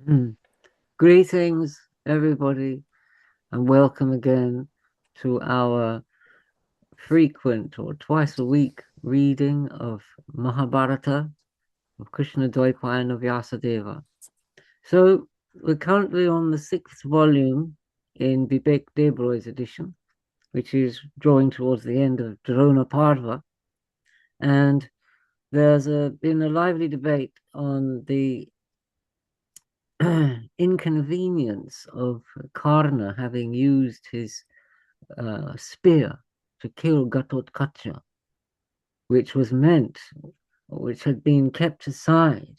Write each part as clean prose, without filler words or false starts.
Mm. Greetings, everybody, and welcome again to our frequent or twice a week reading of Mahabharata of Krishna Dwaipayan of Vyasadeva. So we're currently on the sixth volume in Vivek Debroy's edition, which is drawing towards the end of Drona Parva, and been a lively debate on the inconvenience of Karna having used his spear to kill Gatotkacha, which was meant, which had been kept aside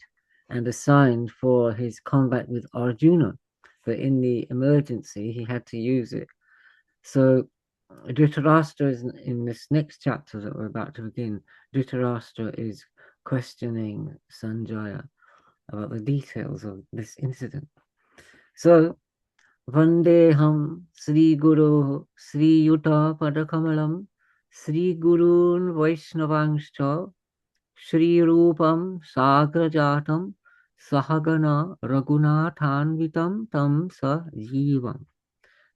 and assigned for his combat with Arjuna. But in the emergency, he had to use it. So Dhritarashtra is in this next chapter that we're about to begin. Dhritarashtra is questioning Sanjaya about the details of this incident. So Vandeham Sri Guru Sri Yuta Padakamalam Sri Gurun Vaishnavangscha Shri Rupam Sagrajatam Sahagana Raghunathanvitam Tam Sa Jivam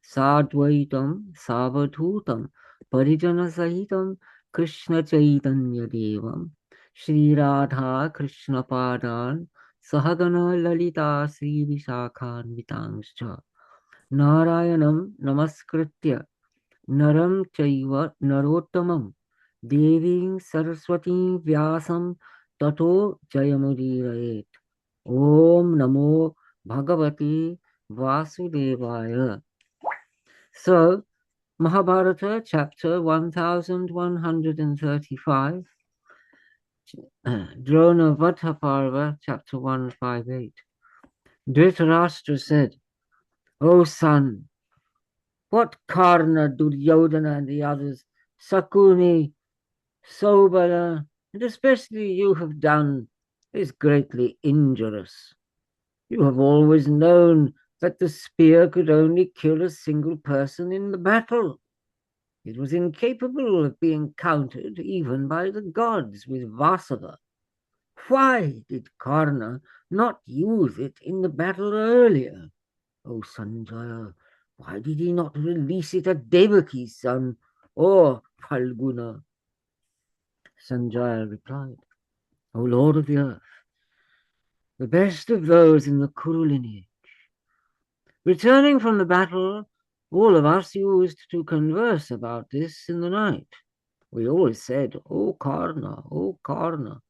Sadvaitam Savadhutam Parijana Sahitam Krishna Chaitanya Devam Shri Radha Krishna Padan Sahagana Lalita Sri Vishakhanvitangscha Narayanam Namaskritya Naram Chaiva Narottamam Deving Saraswati Vyasam Tato Jayamudirayet Om Namo Bhagavati Vasudevaya. So, Mahabharata, chapter 1135, Drona Vataparva, chapter 158. Dhritarashtra said, O son, what Karna, Duryodhana, and the others, Sakuni, Sobala, and especially you have done is greatly injurious. You have always known that the spear could only kill a single person in the battle. It was incapable of being countered even by the gods with Vasava. Why did Karna not use it in the battle earlier? O Sanjaya, why did he not release it at Devaki's son or Phalguna? Sanjaya replied, O Lord of the earth, the best of those in the Kuru lineage, returning from the battle, all of us used to converse about this in the night. We always said, O Karna, O Karna.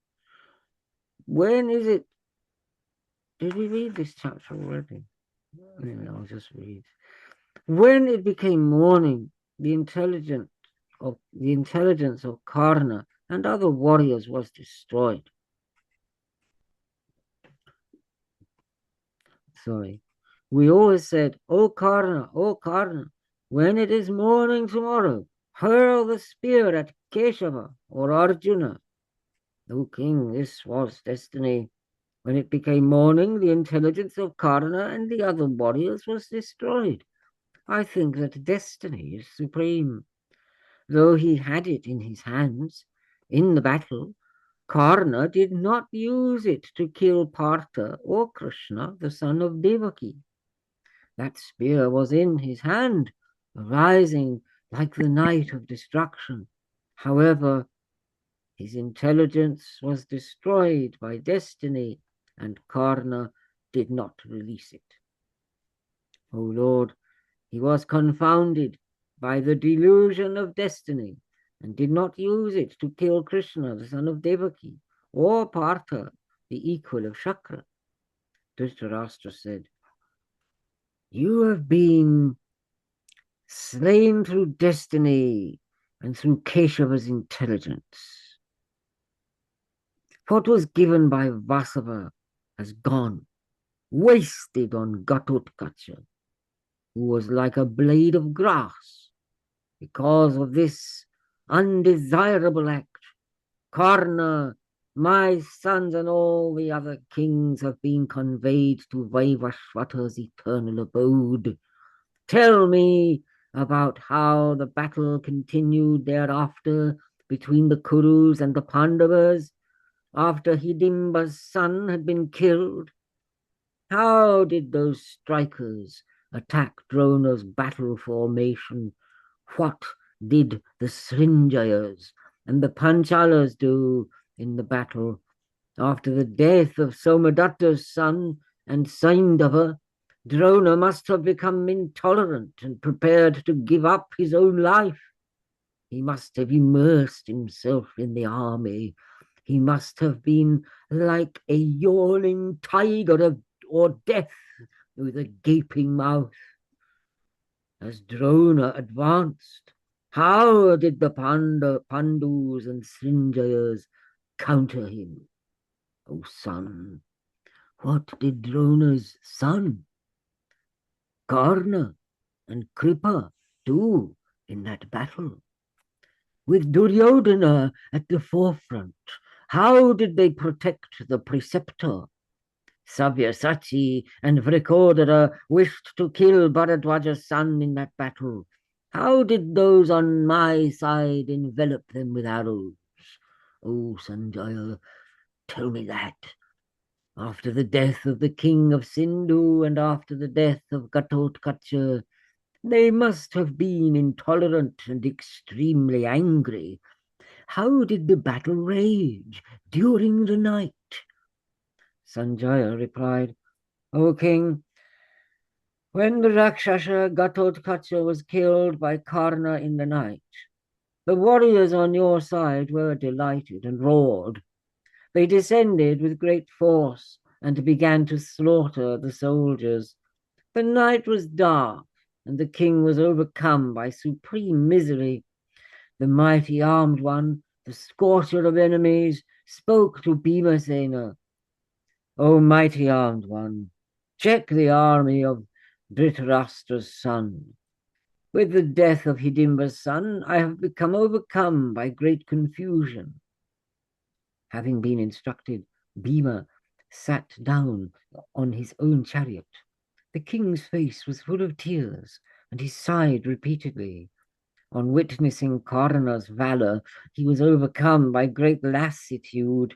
When is it? Did we read this chapter already? I'll just read. When it became morning, the intelligence of Karna and other warriors was destroyed. Sorry. We always said, O Karna, when it is morning tomorrow, hurl the spear at Keshava or Arjuna. O king, this was destiny. When it became morning, the intelligence of Karna and the other warriors was destroyed. I think that destiny is supreme. Though he had it in his hands in the battle, Karna did not use it to kill Partha or Krishna, the son of Devaki. That spear was in his hand, rising like the night of destruction. However, his intelligence was destroyed by destiny, and Karna did not release it. O Lord, he was confounded by the delusion of destiny and did not use it to kill Krishna, the son of Devaki, or Partha, the equal of Shakra. Dhritarashtra said, You have been slain through destiny and through Keshava's intelligence. What was given by Vasava has gone, wasted on Gatotkacha, who was like a blade of grass. Because of this undesirable act, Karna, my sons, and all the other kings have been conveyed to Vaivashvata's eternal abode. Tell me about how the battle continued thereafter between the Kurus and the Pandavas after Hidimba's son had been killed. How did those strikers attack Drona's battle formation? What did the Srinjayas and the Panchalas do in the battle? After the death of Somadatta's son and Saindava, Drona must have become intolerant and prepared to give up his own life. He must have immersed himself in the army. He must have been like a yawning tiger or death with a gaping mouth. As Drona advanced, how did the Pandus and Srinjayas counter him? O son, what did Drona's son, Karna and Kripa, do in that battle? With Duryodhana at the forefront, how did they protect the preceptor? Sabyasachi and Vrikodara wished to kill Bharadwaja's son in that battle. How did those on my side envelop them with arrows? Oh, Sanjaya, tell me that. After the death of the king of Sindhu and after the death of Gatotkacha, they must have been intolerant and extremely angry. How did the battle rage during the night? Sanjaya replied, O king, when the Rakshasa Gatotkacha was killed by Karna in the night, the warriors on your side were delighted and roared. They descended with great force and began to slaughter the soldiers. The night was dark, and the king was overcome by supreme misery. The mighty armed one, the scorcher of enemies, spoke to Bhimasena. O mighty armed one, check the army of Dhritarashtra's son. With the death of Hidimba's son, I have become overcome by great confusion. Having been instructed, Bhima sat down on his own chariot. The king's face was full of tears, and he sighed repeatedly. On witnessing Karna's valor, he was overcome by great lassitude.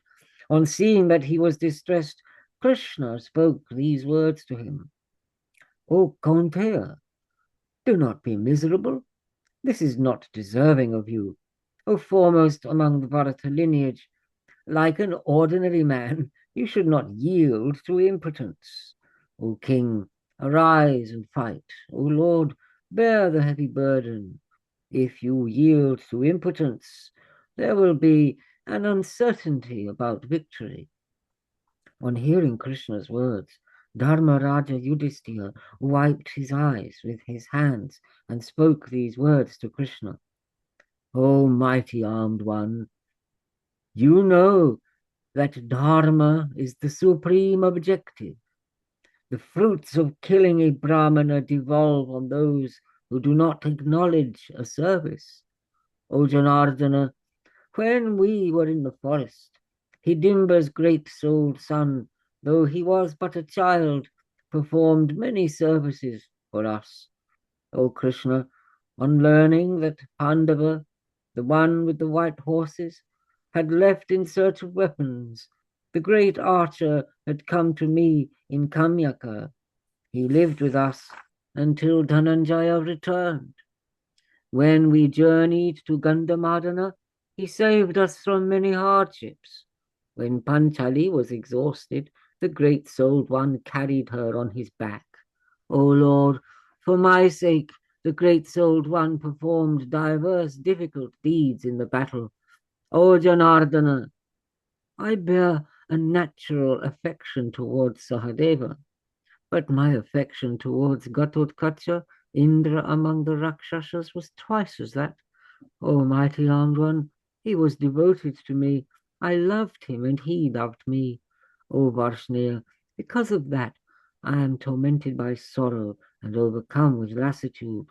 On seeing that he was distressed, Krishna spoke these words to him. O Kaunteya, do not be miserable. This is not deserving of you. O foremost among the Bharata lineage, like an ordinary man, you should not yield to impotence. O king, arise and fight. O lord, bear the heavy burden. If you yield to impotence, there will be an uncertainty about victory. On hearing Krishna's words, Dharmaraja Yudhishthira wiped his eyes with his hands and spoke these words to Krishna. O mighty armed one, you know that Dharma is the supreme objective. The fruits of killing a Brahmana devolve on those who do not acknowledge a service. O Janardana, when we were in the forest, Hidimba's great-souled son, though he was but a child, performed many services for us. O Krishna, on learning that Pandava, the one with the white horses, had left in search of weapons, the great archer had come to me in Kamyaka. He lived with us until Dhananjaya returned. When we journeyed to Gandhamadana, he saved us from many hardships. When Panchali was exhausted, the great-souled one carried her on his back. O Lord, for my sake, the great-souled one performed diverse difficult deeds in the battle. O Janardana, I bear a natural affection towards Sahadeva, but my affection towards Gatotkacha, Indra among the Rakshasas, was twice as that. O mighty armed one, he was devoted to me. I loved him and he loved me. O Varshnea, because of that, I am tormented by sorrow and overcome with lassitude.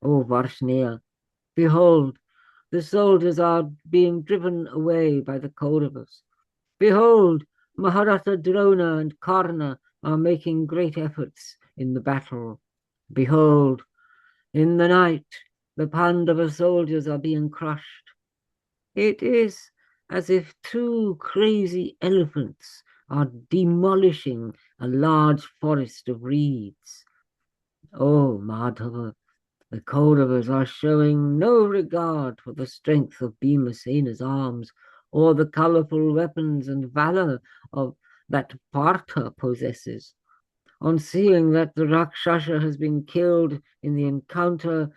O Varshnea, behold, the soldiers are being driven away by the Kauravas. Behold, Mahabharata, Drona, and Karna are making great efforts in the battle. Behold, in the night, the Pandava soldiers are being crushed. It is as if two crazy elephants are demolishing a large forest of reeds. Oh, Madhava, the Kauravas are showing no regard for the strength of Bhimasena's arms or the colourful weapons and valour of that Partha possesses. On seeing that the Rakshasa has been killed in the encounter,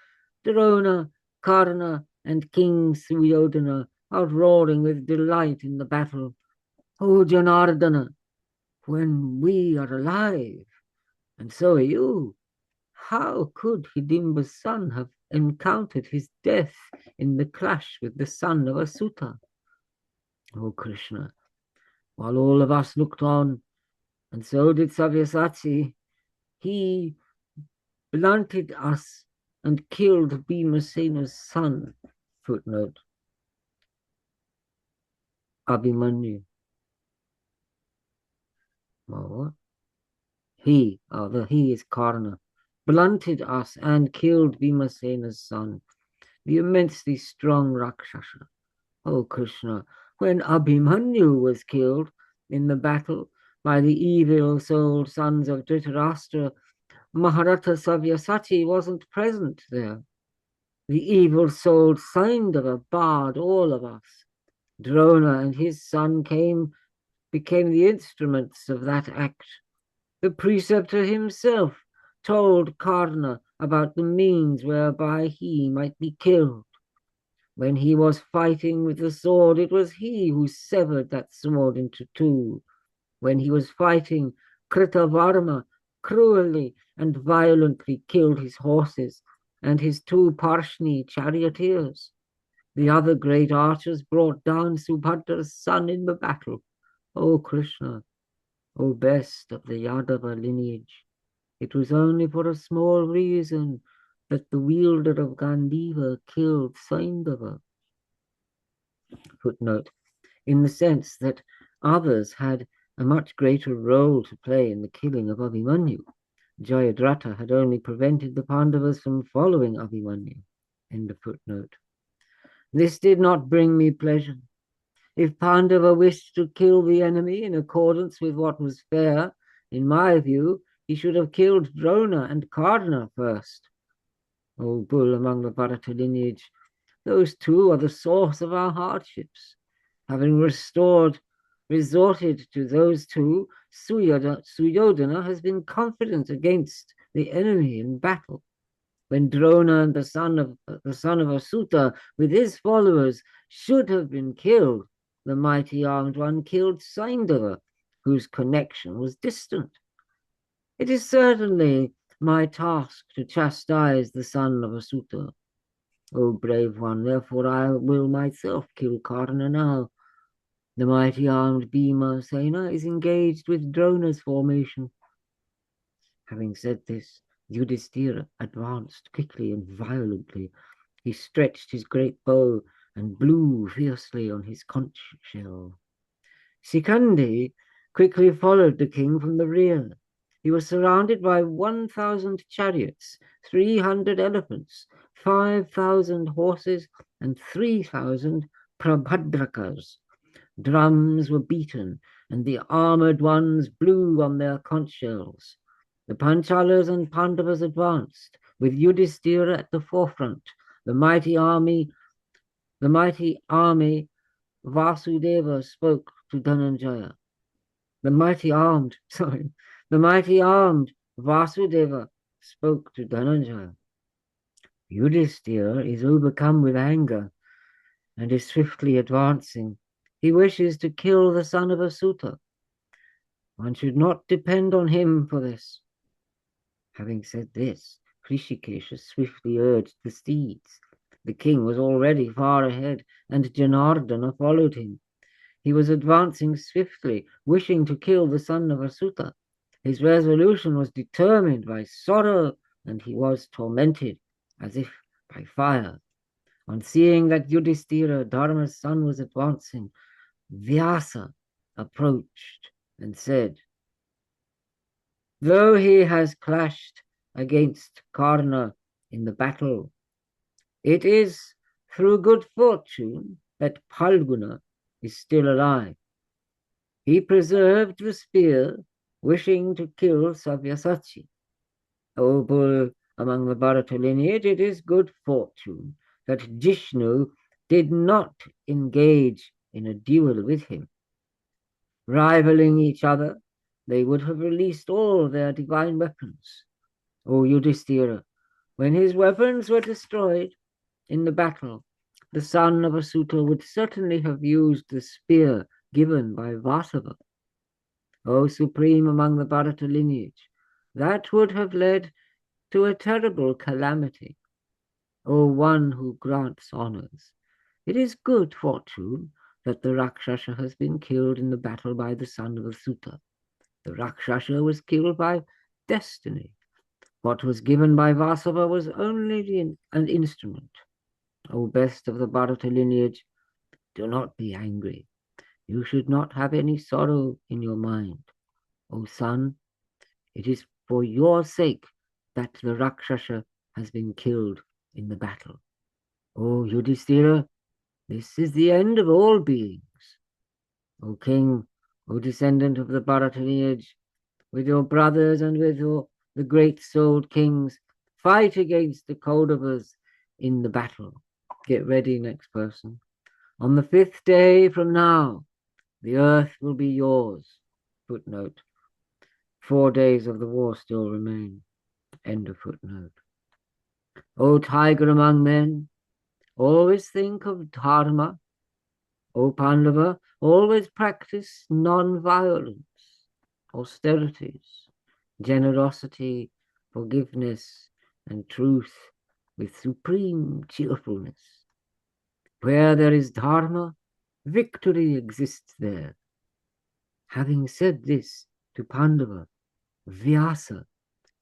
Drona, Karna, and King Suryodhana are roaring with delight in the battle. O Janardana, when we are alive, and so are you, how could Hidimba's son have encountered his death in the clash with the son of Asuta? O Krishna, while all of us looked on, and so did Savyasati, he blunted us and killed Bhimasena's son. Footnote. Abhimanyu. What? He is Karna, blunted us and killed Bhimasena's son, the immensely strong Rakshasa. O Krishna, when Abhimanyu was killed in the battle by the evil-souled sons of Dhritarashtra, Maharata Savyasati wasn't present there. The evil-souled Saindava barred all of us. Drona and his son became the instruments of that act. The preceptor himself told Karna about the means whereby he might be killed. When he was fighting with the sword, it was he who severed that sword into two. When he was fighting, Kritavarma cruelly and violently killed his horses and his two Parshni charioteers. The other great archers brought down Subhadra's son in the battle. O Krishna, O best of the Yadava lineage, it was only for a small reason that the wielder of Gandiva killed Saindava. Footnote. In the sense that others had a much greater role to play in the killing of Abhimanyu. Jayadratha had only prevented the Pandavas from following Abhimanyu. End of footnote. This did not bring me pleasure. If Pandava wished to kill the enemy in accordance with what was fair, in my view, he should have killed Drona and Karna first. O bull among the Bharata lineage, those two are the source of our hardships. Having resorted to those two, Suryodhana has been confident against the enemy in battle. When Drona and the son of Asuta with his followers should have been killed, the mighty armed one killed Saindava, whose connection was distant. It is certainly my task to chastise the son of Asuta. O brave one, therefore I will myself kill Karna now. The mighty armed Bhima Sena is engaged with Drona's formation. Having said this, Yudhishthira advanced quickly and violently. He stretched his great bow and blew fiercely on his conch shell. Sikandi quickly followed the king from the rear. He was surrounded by 1,000 chariots, 300 elephants, 5,000 horses, and 3,000 prabhadrakas. Drums were beaten, and the armored ones blew on their conch shells. The Panchalas and Pandavas advanced, with Yudhishthira at the forefront. The mighty army Vasudeva spoke to Dhananjaya. The mighty armed Vasudeva spoke to Dhananjaya. Yudhishthira is overcome with anger and is swiftly advancing. He wishes to kill the son of Asuta. One should not depend on him for this. Having said this, Hrishikesha swiftly urged the steeds. The king was already far ahead, and Janardana followed him. He was advancing swiftly, wishing to kill the son of Asuta. His resolution was determined by sorrow, and he was tormented, as if by fire. On seeing that Yudhishthira, Dharma's son, was advancing, Vyasa approached and said, though he has clashed against Karna in the battle, it is through good fortune that Phalguna is still alive. He preserved the spear, wishing to kill Sabyasachi. O bull among the Bharata lineage, it is good fortune that Jishnu did not engage in a duel with him. Rivaling each other, they would have released all their divine weapons. O Yudhishthira, when his weapons were destroyed in the battle, the son of Asuta would certainly have used the spear given by Vasava. O supreme among the Bharata lineage, that would have led to a terrible calamity. O one who grants honors, it is good fortune that the Rakshasa has been killed in the battle by the son of Asuta. The Rakshasa was killed by destiny. What was given by Vasava was only an instrument. O best of the Bharata lineage, do not be angry. You should not have any sorrow in your mind. O son, it is for your sake that the Rakshasa has been killed in the battle. O Yudhishthira, this is the end of all beings. O king, O descendant of the Bharata lineage, with your brothers and with the great-souled kings, fight against the Kauravas in the battle. Get ready, next person. On the 5th day from now, the earth will be yours. Footnote. 4 days of the war still remain. End of footnote. O tiger among men, always think of dharma. O Pandava, always practice non-violence, austerities, generosity, forgiveness, and truth with supreme cheerfulness. Where there is dharma, victory exists there. Having said this to Pandava, Vyasa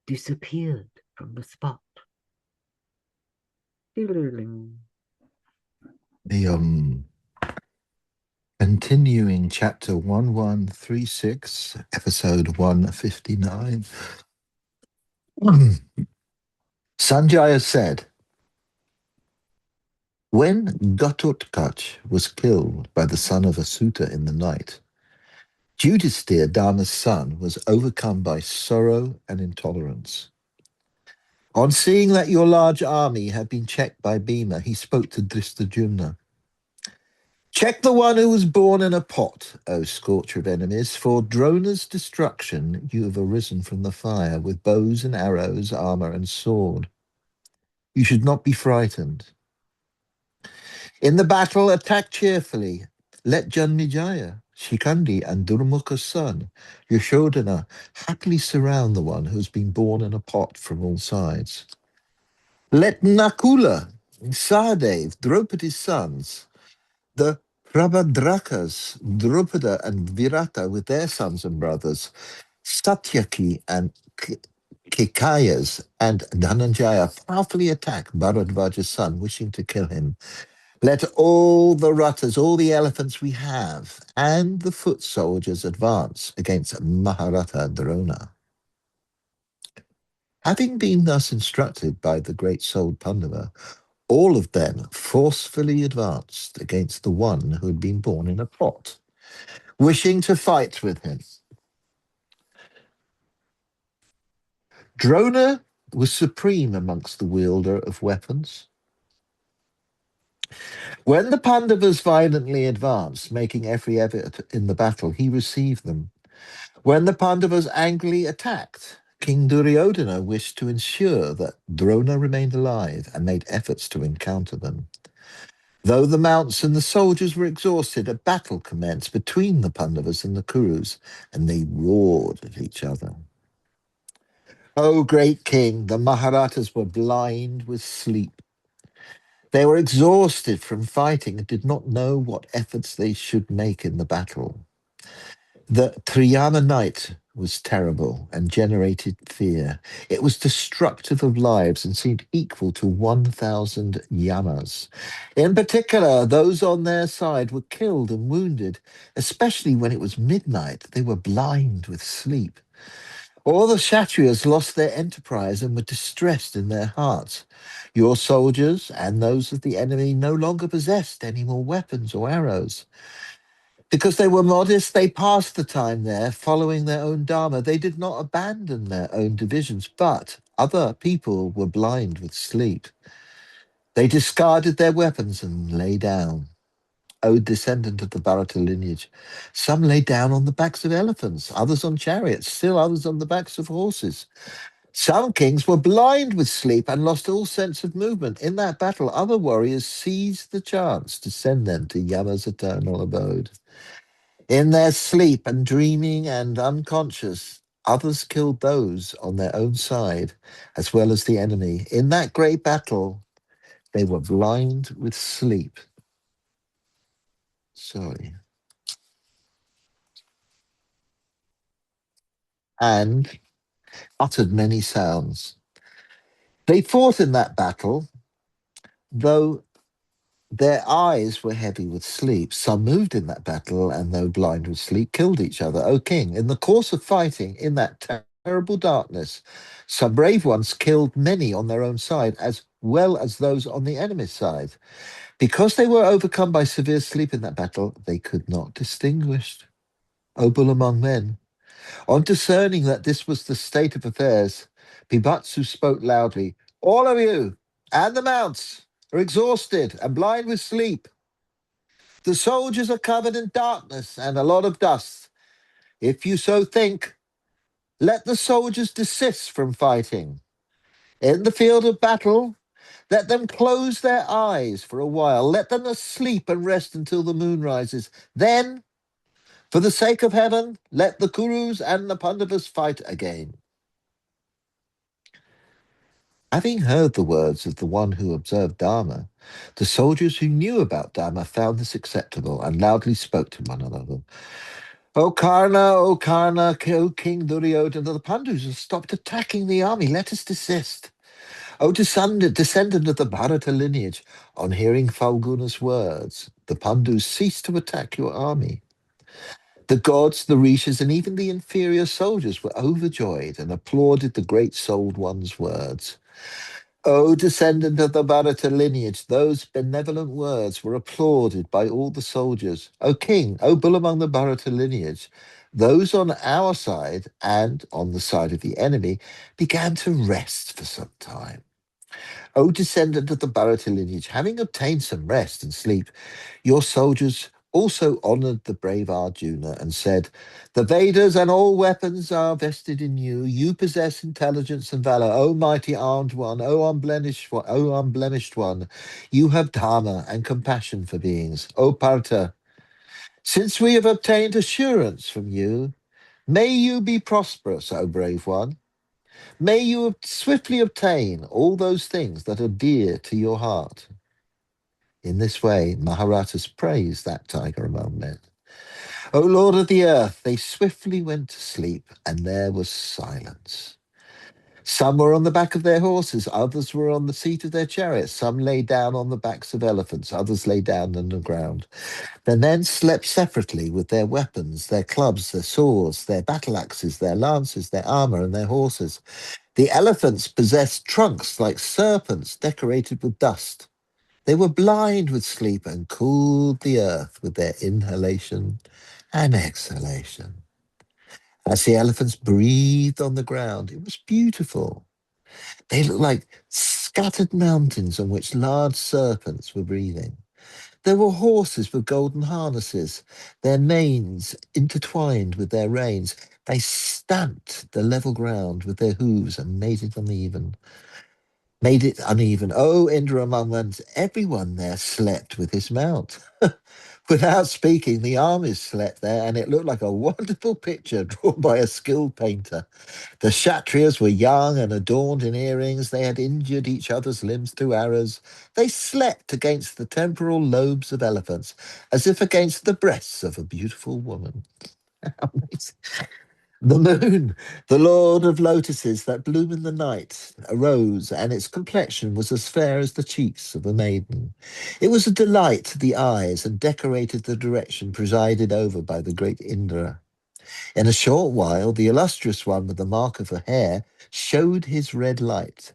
disappeared from the spot. The continuing chapter 1136, episode 159. Sanjaya said, when Ghatotkach was killed by the son of Asuta in the night, Yudhisthira, Dharma's son, was overcome by sorrow and intolerance. On seeing that your large army had been checked by Bhima, he spoke to Dhristadyumna. Check the one who was born in a pot, O scorcher of enemies, for Drona's destruction you have arisen from the fire with bows and arrows, armor and sword. You should not be frightened. In the battle, attack cheerfully. Let Janmijaya, Shikandi, and Durmukha's son, Yashodhana, happily surround the one who has been born in a pot from all sides. Let Nakula, Sahadev, Draupadi's sons, the Prabhadrakas, Drupada and Virata with their sons and brothers, Satyaki and Kekayas and Dhananjaya powerfully attack Bharadvaja's son, wishing to kill him. Let all the Rattas, all the elephants we have, and the foot soldiers advance against Mahabharata Drona. Having been thus instructed by the great-souled Pandava, all of them forcefully advanced against the one who had been born in a pot, wishing to fight with him. Drona was supreme amongst the wielder of weapons. When the Pandavas violently advanced, making every effort in the battle, he received them. When the Pandavas angrily attacked, King Duryodhana wished to ensure that Drona remained alive and made efforts to encounter them. Though the mounts and the soldiers were exhausted, a battle commenced between the Pandavas and the Kurus, and they roared at each other. O great king, the Maharatas were blind with sleep. They were exhausted from fighting and did not know what efforts they should make in the battle. The Triyana night was terrible and generated fear. It was destructive of lives and seemed equal to 1,000 yamas. In particular, those on their side were killed and wounded, especially when it was midnight. They were blind with sleep. All the Kshatriyas lost their enterprise and were distressed in their hearts. Your soldiers and those of the enemy no longer possessed any more weapons or arrows. Because they were modest, they passed the time there, following their own dharma. They did not abandon their own divisions, but other people were blind with sleep. They discarded their weapons and lay down. O descendant of the Bharata lineage, some lay down on the backs of elephants, others on chariots, still others on the backs of horses. Some kings were blind with sleep and lost all sense of movement. In that battle, other warriors seized the chance to send them to Yama's eternal abode. In their sleep and dreaming and unconscious, others killed those on their own side as well as the enemy. In that great battle, they were blind with sleep. Sorry. And uttered many sounds. They fought in that battle, though their eyes were heavy with sleep. Some moved in that battle, and though blind with sleep, killed each other. O king, in the course of fighting in that terrible darkness, some brave ones killed many on their own side, as well as those on the enemy's side. Because they were overcome by severe sleep in that battle, they could not distinguish. O bull among men, on discerning that this was the state of affairs, Pibatsu spoke loudly, "All of you, and the mounts, are exhausted and blind with sleep. The soldiers are covered in darkness and a lot of dust. If you so think, let the soldiers desist from fighting. In the field of battle, let them close their eyes for a while. Let them sleep and rest until the moon rises. Then, for the sake of heaven, let the Kurus and the Pandavas fight again." Having heard the words of the one who observed Dharma, the soldiers who knew about Dharma found this acceptable and loudly spoke to one another. O Karna, O King Duryodhana, the Pandus have stopped attacking the army. Let us desist. O descendant of the Bharata lineage, on hearing Falguna's words, the Pandus ceased to attack your army. The gods, the rishis, and even the inferior soldiers were overjoyed and applauded the great-souled one's words. O descendant of the Bharata lineage, those benevolent words were applauded by all the soldiers. O king, O bull among the Bharata lineage, those on our side and on the side of the enemy began to rest for some time. O descendant of the Bharata lineage, having obtained some rest and sleep, your soldiers also honored the brave Arjuna and said, "The Vedas and all weapons are vested in you. You possess intelligence and valor. O mighty armed one, O unblemished one, you have dharma and compassion for beings. O Partha, since we have obtained assurance from you, may you be prosperous, O brave one. May you swiftly obtain all those things that are dear to your heart." In this way, Maharajas praised that tiger among men. O Lord of the earth, they swiftly went to sleep, and there was silence. Some were on the back of their horses, others were on the seat of their chariots. Some lay down on the backs of elephants, others lay down on the ground. The men slept separately with their weapons, their clubs, their swords, their battle axes, their lances, their armor, and their horses. The elephants possessed trunks like serpents decorated with dust. They were blind with sleep and cooled the earth with their inhalation and exhalation. As the elephants breathed on the ground, it was beautiful. They looked like scattered mountains on which large serpents were breathing. There were horses with golden harnesses, their manes intertwined with their reins. They stamped the level ground with their hooves and made it uneven. Oh, Indra among everyone there slept with his mount. Without speaking, the armies slept there, and it looked like a wonderful picture drawn by a skilled painter. The Kshatriyas were young and adorned in earrings. They had injured each other's limbs through arrows. They slept against the temporal lobes of elephants, as if against the breasts of a beautiful woman. Amazing. The moon, the lord of lotuses that bloom in the night, arose, and its complexion was as fair as the cheeks of a maiden. It was a delight to the eyes, and decorated the direction presided over by the great Indra. In a short while, the illustrious one with the mark of a hare showed his red light.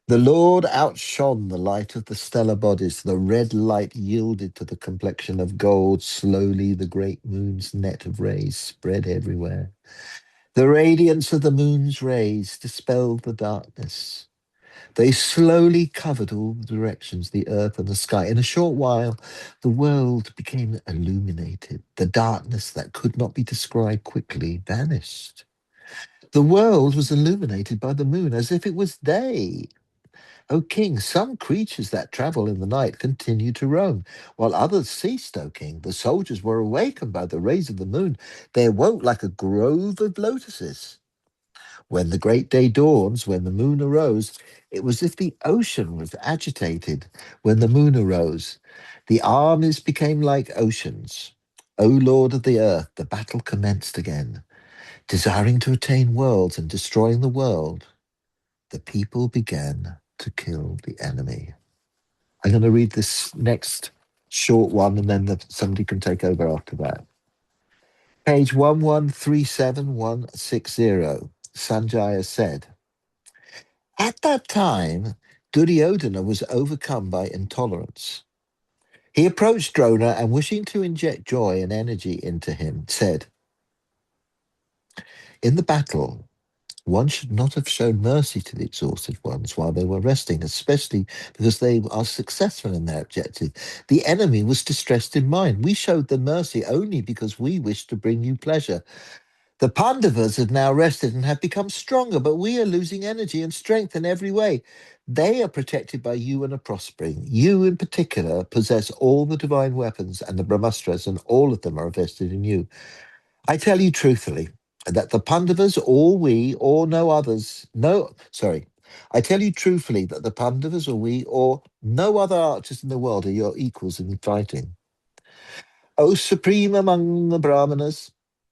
The Lord outshone the light of the stellar bodies. The red light yielded to the complexion of gold. Slowly, the great moon's net of rays spread everywhere. The radiance of the moon's rays dispelled the darkness. They slowly covered all the directions, the earth and the sky. In a short while, the world became illuminated. The darkness that could not be described quickly vanished. The world was illuminated by the moon as if it was day. O king, some creatures that travel in the night continued to roam, while others ceased, O king. The soldiers were awakened by the rays of the moon. They awoke like a grove of lotuses. When the great day dawns, when the moon arose, it was as if the ocean was agitated. When the moon arose, the armies became like oceans. O Lord of the earth, the battle commenced again. Desiring to attain worlds and destroying the world, the people began to kill the enemy. I'm going to read this next short one and then somebody can take over after that. Page 1137160. Sanjaya said, at that time, Duryodhana was overcome by intolerance. He approached Drona and, wishing to inject joy and energy into him, said, in the battle, one should not have shown mercy to the exhausted ones while they were resting, especially because they are successful in their objective. The enemy was distressed in mind. We showed them mercy only because we wished to bring you pleasure. The Pandavas have now rested and have become stronger, but we are losing energy and strength in every way. They are protected by you and are prospering. You, in particular, possess all the divine weapons and the Brahmastras, and all of them are vested in you. I tell you truthfully that the Pandavas, or we, or no others, I tell you truthfully that the Pandavas, or we, or no other archers in the world are your equals in fighting. O supreme among the Brahmanas,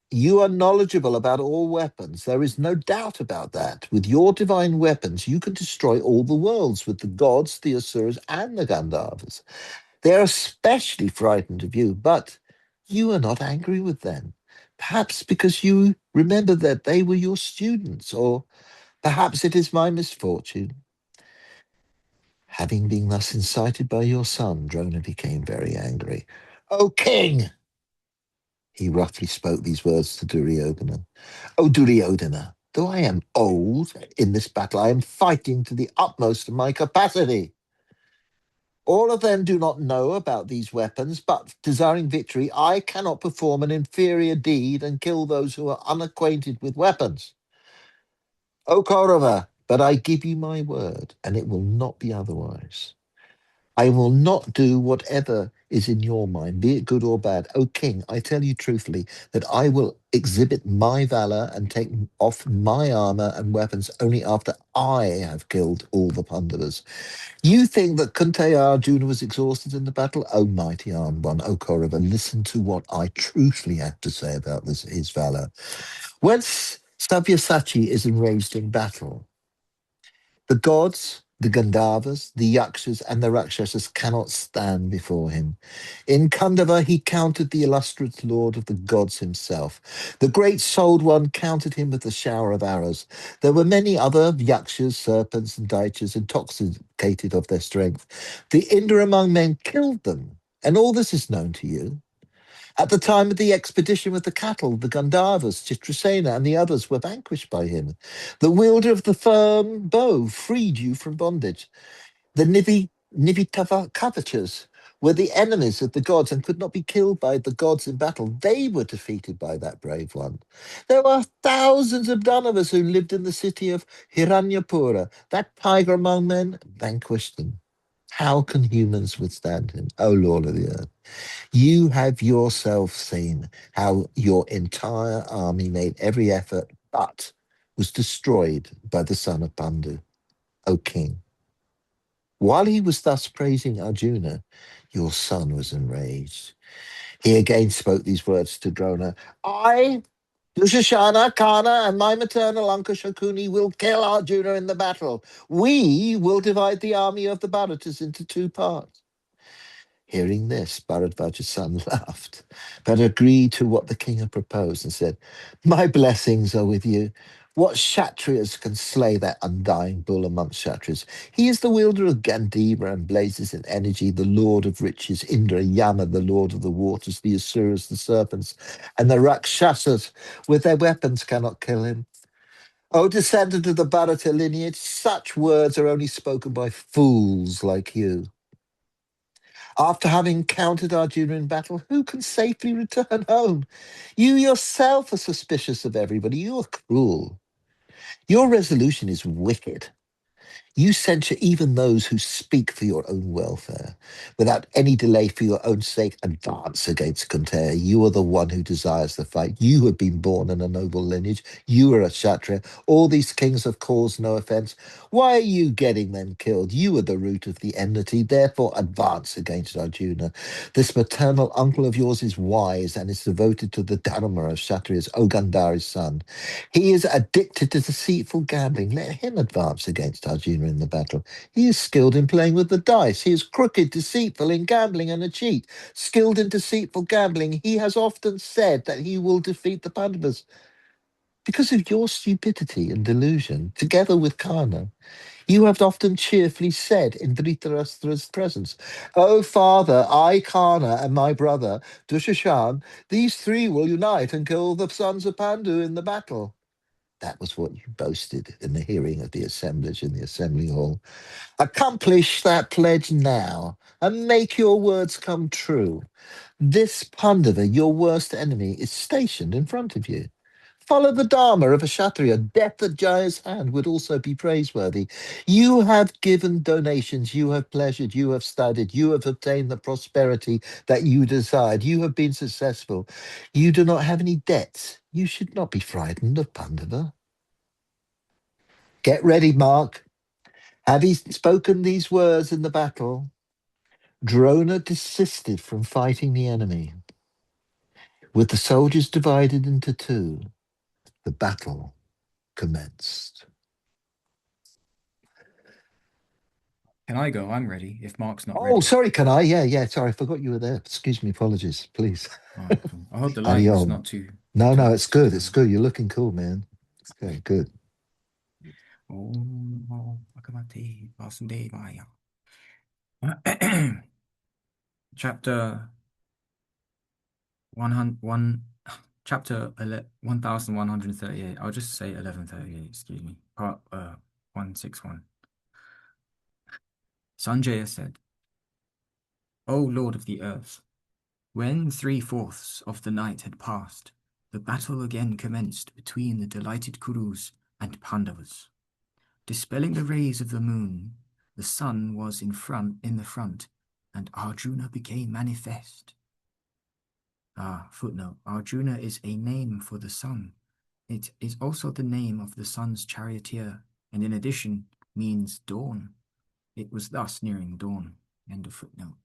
you are knowledgeable about all weapons. There is no doubt about that. With your divine weapons, you can destroy all the worlds with the gods, the Asuras, and the Gandharvas. They are especially frightened of you, but you are not angry with them. Perhaps because you remember that they were your students, or perhaps it is my misfortune. Having been thus incited by your son, Drona became very angry. O king! He roughly spoke these words to Duryodhana. O Duryodhana, though I am old in this battle, I am fighting to the utmost of my capacity. All of them do not know about these weapons, but desiring victory, I cannot perform an inferior deed and kill those who are unacquainted with weapons. O Kaurava, but I give you my word, and it will not be otherwise. I will not do whatever is in your mind, be it good or bad. O king, I tell you truthfully that I will exhibit my valor and take off my armor and weapons only after I have killed all the Pandavas. You think that Kunti Arjuna was exhausted in the battle? O mighty armed one, O Kaurava, listen to what I truthfully have to say about his valor. When Sabyasachi is enraged in battle, the gods, the Gandharvas, the Yakshas, and the Rakshasas cannot stand before him. In Kandava, he countered the illustrious lord of the gods himself. The great souled one countered him with a shower of arrows. There were many other Yakshas, serpents, and Daityas intoxicated of their strength. The Indra among men killed them, and all this is known to you. At the time of the expedition with the cattle, the Gandharvas, Chitrasena, and the others were vanquished by him. The wielder of the firm bow freed you from bondage. The Nivitava Kavachas were the enemies of the gods and could not be killed by the gods in battle. They were defeated by that brave one. There were thousands of Danavas who lived in the city of Hiranyapura. That tiger among men vanquished them. How can humans withstand him, O Lord of the earth? You have yourself seen how your entire army made every effort, but was destroyed by the son of Pandu, O king. While he was thus praising Arjuna, your son was enraged. He again spoke these words to Drona. I, Dushashana, Kana, and my maternal uncle Shakuni will kill Arjuna in the battle. We will divide the army of the Bharatas into two parts. Hearing this, Bharadvaja's son laughed, but agreed to what the king had proposed and said, my blessings are with you. What Kshatriyas can slay that undying bull amongst Kshatriyas? He is the wielder of Gandhira and blazes in energy, the lord of riches, Indra, Yama, the lord of the waters, the Asuras, the serpents, and the Rakshasas with their weapons cannot kill him. O descendant of the Bharata lineage, such words are only spoken by fools like you. After having encountered Arjuna in battle, who can safely return home? You yourself are suspicious of everybody. You are cruel. Your resolution is wicked. You censure even those who speak for your own welfare. Without any delay for your own sake, advance against Kunti. You are the one who desires the fight. You have been born in a noble lineage. You are a Kshatriya. All these kings have caused no offense. Why are you getting them killed? You are the root of the enmity. Therefore, advance against Arjuna. This maternal uncle of yours is wise and is devoted to the Dharma of Kshatriyas, O Gandhari's son. He is addicted to deceitful gambling. Let him advance against Arjuna in the battle. He is skilled in playing with the dice. He is crooked, deceitful in gambling, and a cheat. Skilled in deceitful gambling, he has often said that he will defeat the Pandavas. Because of your stupidity and delusion, together with Karna, you have often cheerfully said in Dhritarashtra's presence, "O father, I, Karna, and my brother, Dushashan, these three will unite and kill the sons of Pandu in the battle." That was what you boasted in the hearing of the assemblage in the assembly hall. Accomplish that pledge now and make your words come true. This Pandava, your worst enemy, is stationed in front of you. Follow the Dharma of a Kshatriya. Death at Jaya's hand would also be praiseworthy. You have given donations, you have pleasured, you have studied, you have obtained the prosperity that you desired. You have been successful. You do not have any debts. You should not be frightened of Pandava. Get ready, Mark. Had he spoken these words in the battle, Drona desisted from fighting the enemy. With the soldiers divided into two, the battle commenced. Can I go? I'm ready. If Mark's not Oh, ready. sorry, can I? Yeah, sorry, I forgot you were there. Excuse me, apologies, please. Oh, cool. I hope the Howdy lighting's on. not too. No, too it's good. It's good. You're looking cool, man. Okay, good. Oh, Bhagavate Vasudevaya. Chapter 1138. I'll just say 1138, excuse me. Part 161. Sanjaya said, O Lord of the earth, when 3/4 of the night had passed, the battle again commenced between the delighted Kurus and Pandavas. Dispelling the rays of the moon, the sun was in the front, and Arjuna became manifest. Footnote. Arjuna is a name for the sun. It is also the name of the sun's charioteer, and in addition means dawn. It was thus nearing dawn. End of footnote.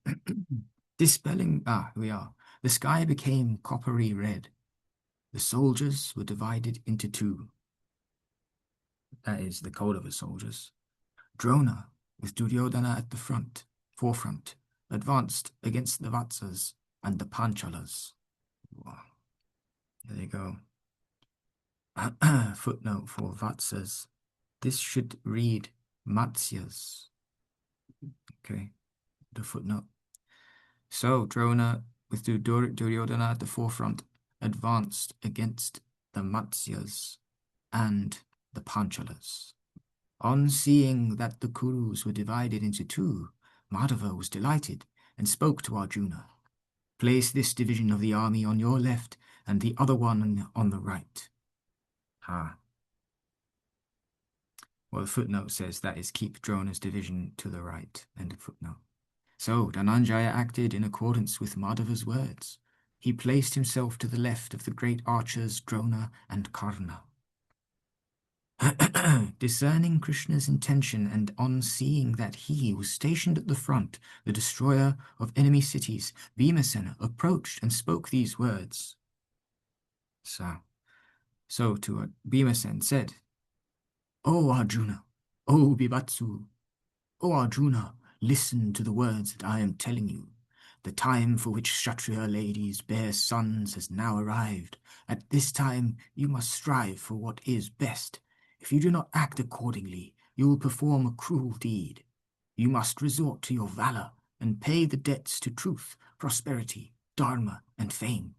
Dispelling, here we are. The sky became coppery red. The soldiers were divided into two. That is the Kaurava soldiers. Drona, with Duryodhana at the forefront, advanced against the Vatsas and the Panchalas. Wow. There you go. Footnote for Vatsas. This should read Matsyas. Okay, the footnote. So Drona, with Duryodhana at the forefront, advanced against the Matsyas and the Panchalas. On seeing that the Kurus were divided into two, Madhava was delighted and spoke to Arjuna. Place this division of the army on your left and the other one on the right. Well, the footnote says that is keep Drona's division to the right. End of footnote. So Dhananjaya acted in accordance with Madhava's words. He placed himself to the left of the great archers Drona and Karna. Discerning Krishna's intention and on seeing that he was stationed at the front, the destroyer of enemy cities, Bhimasena approached and spoke these words. So to Bhimasen said, O Arjuna, O Bibatsu, O Arjuna, listen to the words that I am telling you. The time for which Kshatriya ladies bear sons has now arrived. At this time you must strive for what is best, If you do not act accordingly, you will perform a cruel deed. You must resort to your valor and pay the debts to truth, prosperity, dharma, and fame.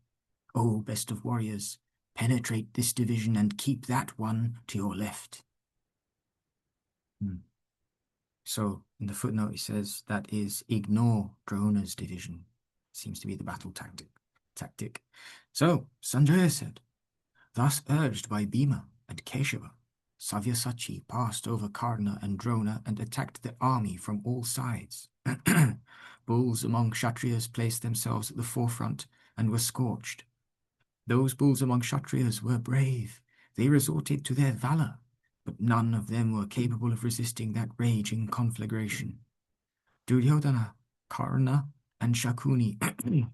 O best of warriors, penetrate this division and keep that one to your left. So, in the footnote, it says that is ignore Drona's division. Seems to be the battle tactic. So, Sanjaya said, thus urged by Bhima and Keshava, Savyasachi passed over Karna and Drona and attacked the army from all sides. Bulls among Kshatriyas placed themselves at the forefront and were scorched. Those bulls among Kshatriyas were brave. They resorted to their valor, but none of them were capable of resisting that raging conflagration. Duryodhana, Karna, and Shakuni,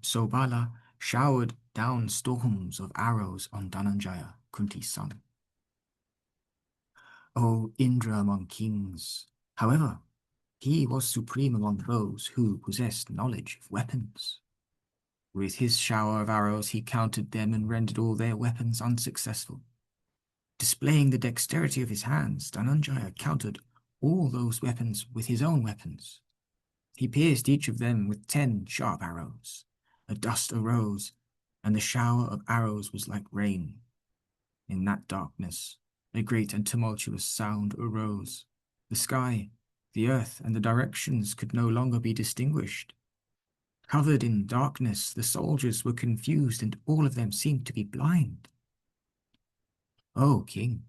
Sobala, showered down storms of arrows on Dhananjaya, Kunti's son. O Indra among kings! However, he was supreme among those who possessed knowledge of weapons. With his shower of arrows he countered them and rendered all their weapons unsuccessful. Displaying the dexterity of his hands, Dhananjaya countered all those weapons with his own weapons. He pierced each of them with 10 sharp arrows. A dust arose, and the shower of arrows was like rain. In that darkness, a great and tumultuous sound arose. The sky, the earth, and the directions could no longer be distinguished. Covered in darkness, the soldiers were confused, and all of them seemed to be blind. O king,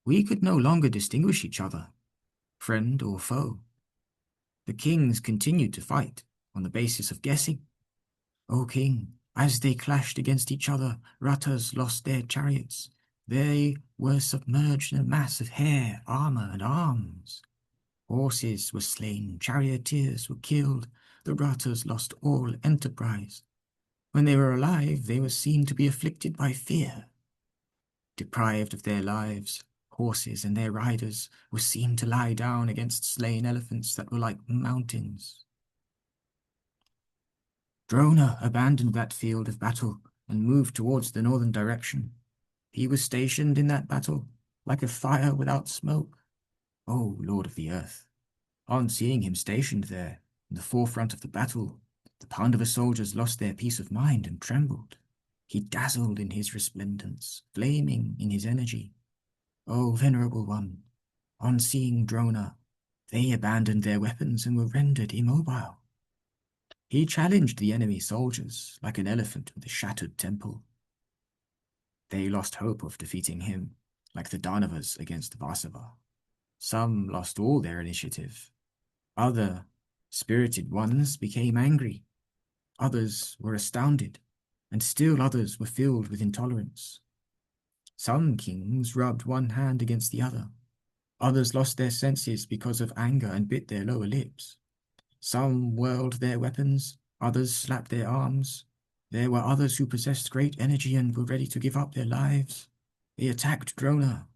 we could no longer distinguish each other, friend or foe. The kings continued to fight on the basis of guessing. O king, as they clashed against each other, Rathas lost their chariots. They were submerged in a mass of hair, armor, and arms. Horses were slain, charioteers were killed, the Rathas lost all enterprise. When they were alive, they were seen to be afflicted by fear. Deprived of their lives, horses and their riders were seen to lie down against slain elephants that were like mountains. Drona abandoned that field of battle and moved towards the northern direction. He was stationed in that battle like a fire without smoke. O Lord of the Earth! On seeing him stationed there, in the forefront of the battle, the Pandava soldiers lost their peace of mind and trembled. He dazzled in his resplendence, flaming in his energy. O Venerable One! On seeing Drona, they abandoned their weapons and were rendered immobile. He challenged the enemy soldiers like an elephant with a shattered temple. They lost hope of defeating him, like the Danavas against Vasava. Some lost all their initiative. Other spirited ones became angry. Others were astounded, and still others were filled with intolerance. Some kings rubbed one hand against the other. Others lost their senses because of anger and bit their lower lips. Some whirled their weapons, others slapped their arms. There were others who possessed great energy and were ready to give up their lives. They attacked Drona.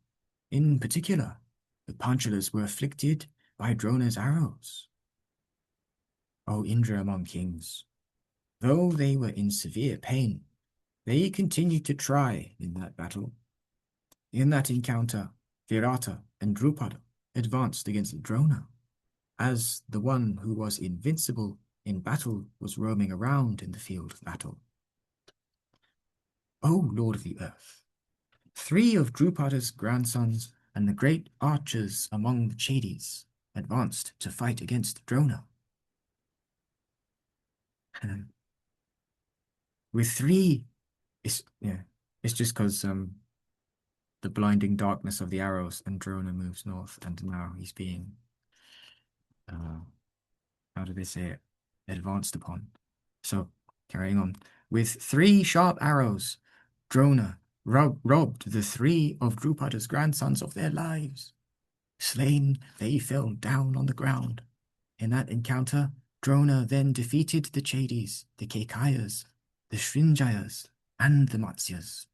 In particular, the Panchalas were afflicted by Drona's arrows. O Indra among kings! Though they were in severe pain, they continued to try in that battle. In that encounter, Virata and Drupada advanced against Drona, as the one who was invincible in battle was roaming around in the field of battle. O Lord of the Earth! 3 of Drupada's grandsons and the great archers among the Chedis advanced to fight against Drona. With 3, it's just because the blinding darkness of the arrows, and Drona moves north, and now he's being, how do they say it, advanced upon. So, carrying on. With 3 sharp arrows, Drona robbed the 3 of Drupada's grandsons of their lives. Slain, they fell down on the ground. In that encounter, Drona then defeated the Chedis, the Kekayas, the Srinjayas, and the Matsyas.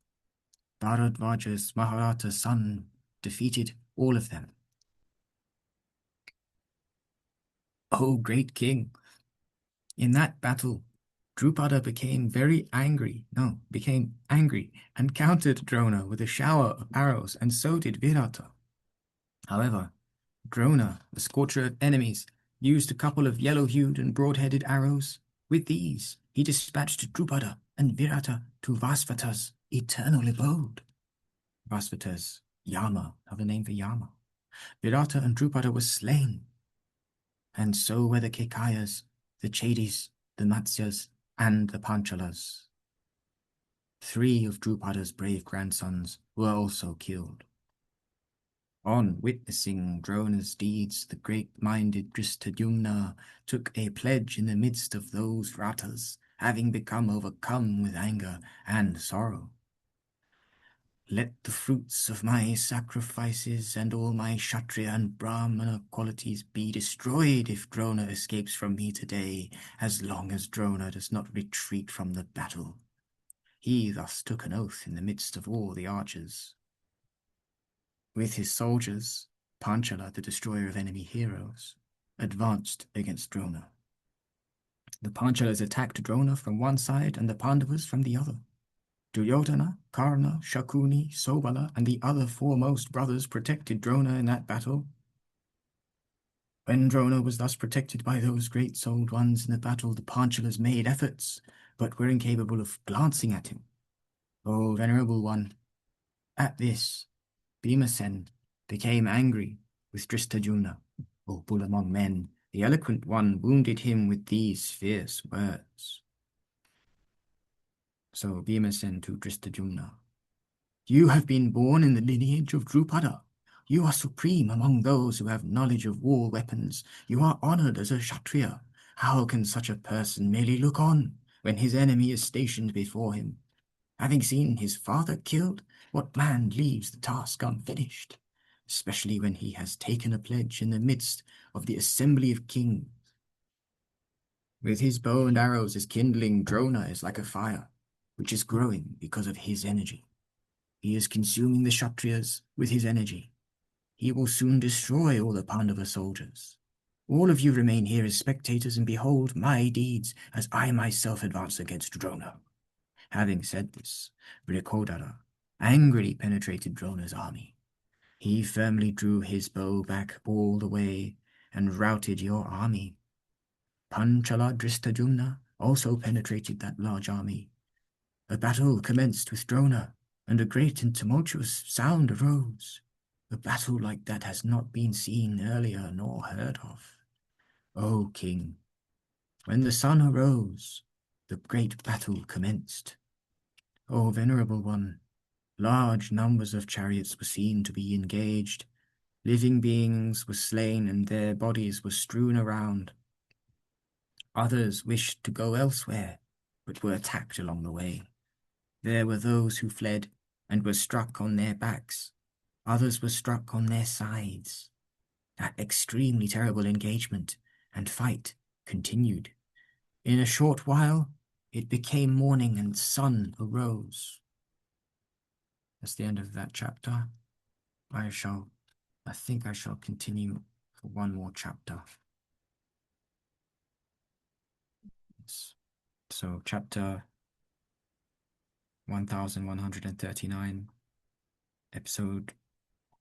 Bharadvaja's Mahabharata son defeated all of them. O great king! In that battle, Drupada became angry and countered Drona with a shower of arrows, and so did Virata. However, Drona, the scorcher of enemies, used a couple of yellow-hued and broad-headed arrows. With these, he dispatched Drupada and Virata to Vasvata's eternal abode. Vasvata's Yama, another name for Yama. Virata and Drupada were slain, and so were the Kekayas, the Chedis, the Matsyas, and the Panchalas. 3 of Drupada's brave grandsons were also killed. On witnessing Drona's deeds, the great-minded Drishtadyumna took a pledge in the midst of those Ratas, having become overcome with anger and sorrow. Let the fruits of my sacrifices and all my Kshatriya and Brahmana qualities be destroyed if Drona escapes from me today, as long as Drona does not retreat from the battle. He thus took an oath in the midst of all the archers. With his soldiers, Panchala, the destroyer of enemy heroes, advanced against Drona. The Panchalas attacked Drona from one side and the Pandavas from the other. Duryodhana, Karna, Shakuni, Sobala, and the other foremost brothers protected Drona in that battle. When Drona was thus protected by those great-souled ones in the battle, the Panchalas made efforts, but were incapable of glancing at him. O Venerable One, at this, Bhimasen became angry with Drishtadyumna. O bull among men, the eloquent one wounded him with these fierce words. So Bhimasen to Drishtadyumna, you have been born in the lineage of Drupada. You are supreme among those who have knowledge of war weapons. You are honored as a Kshatriya. How can such a person merely look on when his enemy is stationed before him? Having seen his father killed, what man leaves the task unfinished, especially when he has taken a pledge in the midst of the assembly of kings? With his bow and arrows as kindling, Drona is like a fire, which is growing because of his energy. He is consuming the Kshatriyas with his energy. He will soon destroy all the Pandava soldiers. All of you remain here as spectators and behold my deeds as I myself advance against Drona. Having said this, Vrikodara angrily penetrated Drona's army. He firmly drew his bow back all the way and routed your army. Panchala Drishtadyumna also penetrated that large army. A battle commenced with Drona, and a great and tumultuous sound arose. A battle like that has not been seen earlier nor heard of. O king, when the sun arose, the great battle commenced. O venerable one, large numbers of chariots were seen to be engaged. Living beings were slain and their bodies were strewn around. Others wished to go elsewhere, but were attacked along the way. There were those who fled and were struck on their backs. Others were struck on their sides. That extremely terrible engagement and fight continued. In a short while, it became morning and sun arose. That's the end of that chapter. I think I shall continue for one more chapter. So chapter 1139, episode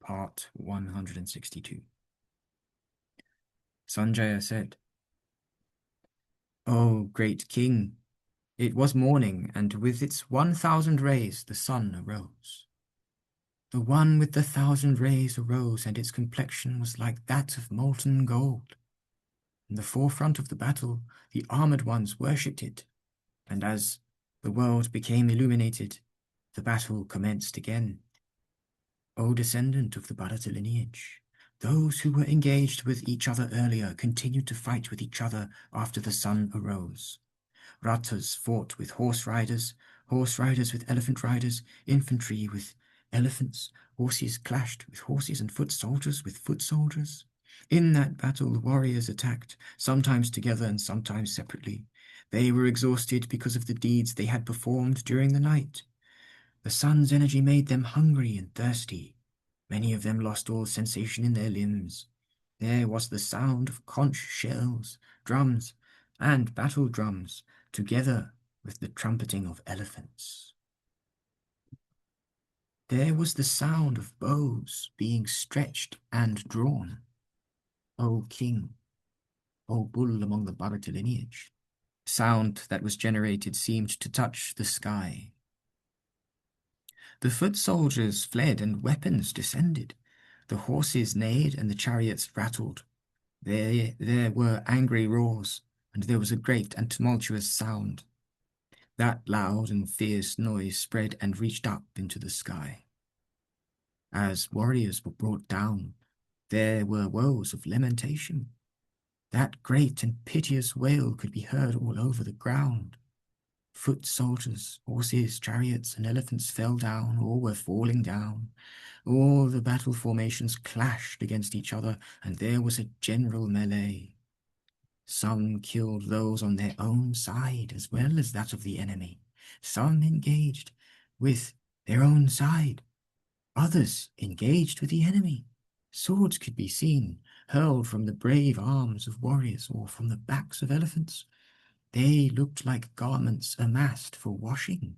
part 162. Sanjaya said, O great king, it was morning, and with its 1,000 rays the sun arose. The one with the 1,000 rays arose, and its complexion was like that of molten gold. In the forefront of the battle, the armored ones worshipped it, and as the world became illuminated, the battle commenced again. O descendant of the Bharata lineage, those who were engaged with each other earlier continued to fight with each other after the sun arose. Ratas fought with horse riders with elephant riders, infantry with elephants, horses clashed with horses, and foot soldiers with foot soldiers. In that battle, the warriors attacked, sometimes together and sometimes separately. They were exhausted because of the deeds they had performed during the night. The sun's energy made them hungry and thirsty. Many of them lost all sensation in their limbs. There was the sound of conch shells, drums, and battle drums, together with the trumpeting of elephants. There was the sound of bows being stretched and drawn. O king, O bull among the Bharata lineage, sound that was generated seemed to touch the sky. The foot soldiers fled and weapons descended. The horses neighed and the chariots rattled. There were angry roars, and there was a great and tumultuous sound. That loud and fierce noise spread and reached up into the sky. As warriors were brought down, there were woes of lamentation. That great and piteous wail could be heard all over the ground. Foot soldiers, horses, chariots, and elephants fell down, all were falling down. All the battle formations clashed against each other, and there was a general melee. Some killed those on their own side as well as that of the enemy. Some engaged with their own side. Others engaged with the enemy. Swords could be seen, hurled from the brave arms of warriors or from the backs of elephants. They looked like garments amassed for washing.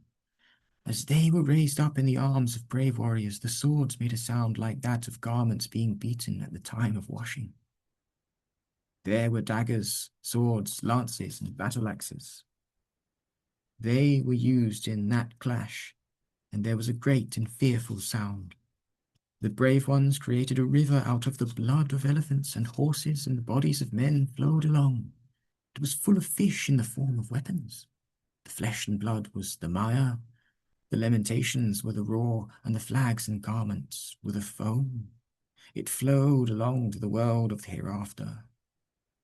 As they were raised up in the arms of brave warriors, the swords made a sound like that of garments being beaten at the time of washing. There were daggers, swords, lances, and battle axes. They were used in that clash, and there was a great and fearful sound. The brave ones created a river out of the blood of elephants and horses, and the bodies of men flowed along. It was full of fish in the form of weapons. The flesh and blood was the mire, the lamentations were the roar, and the flags and garments were the foam. It flowed along to the world of the hereafter.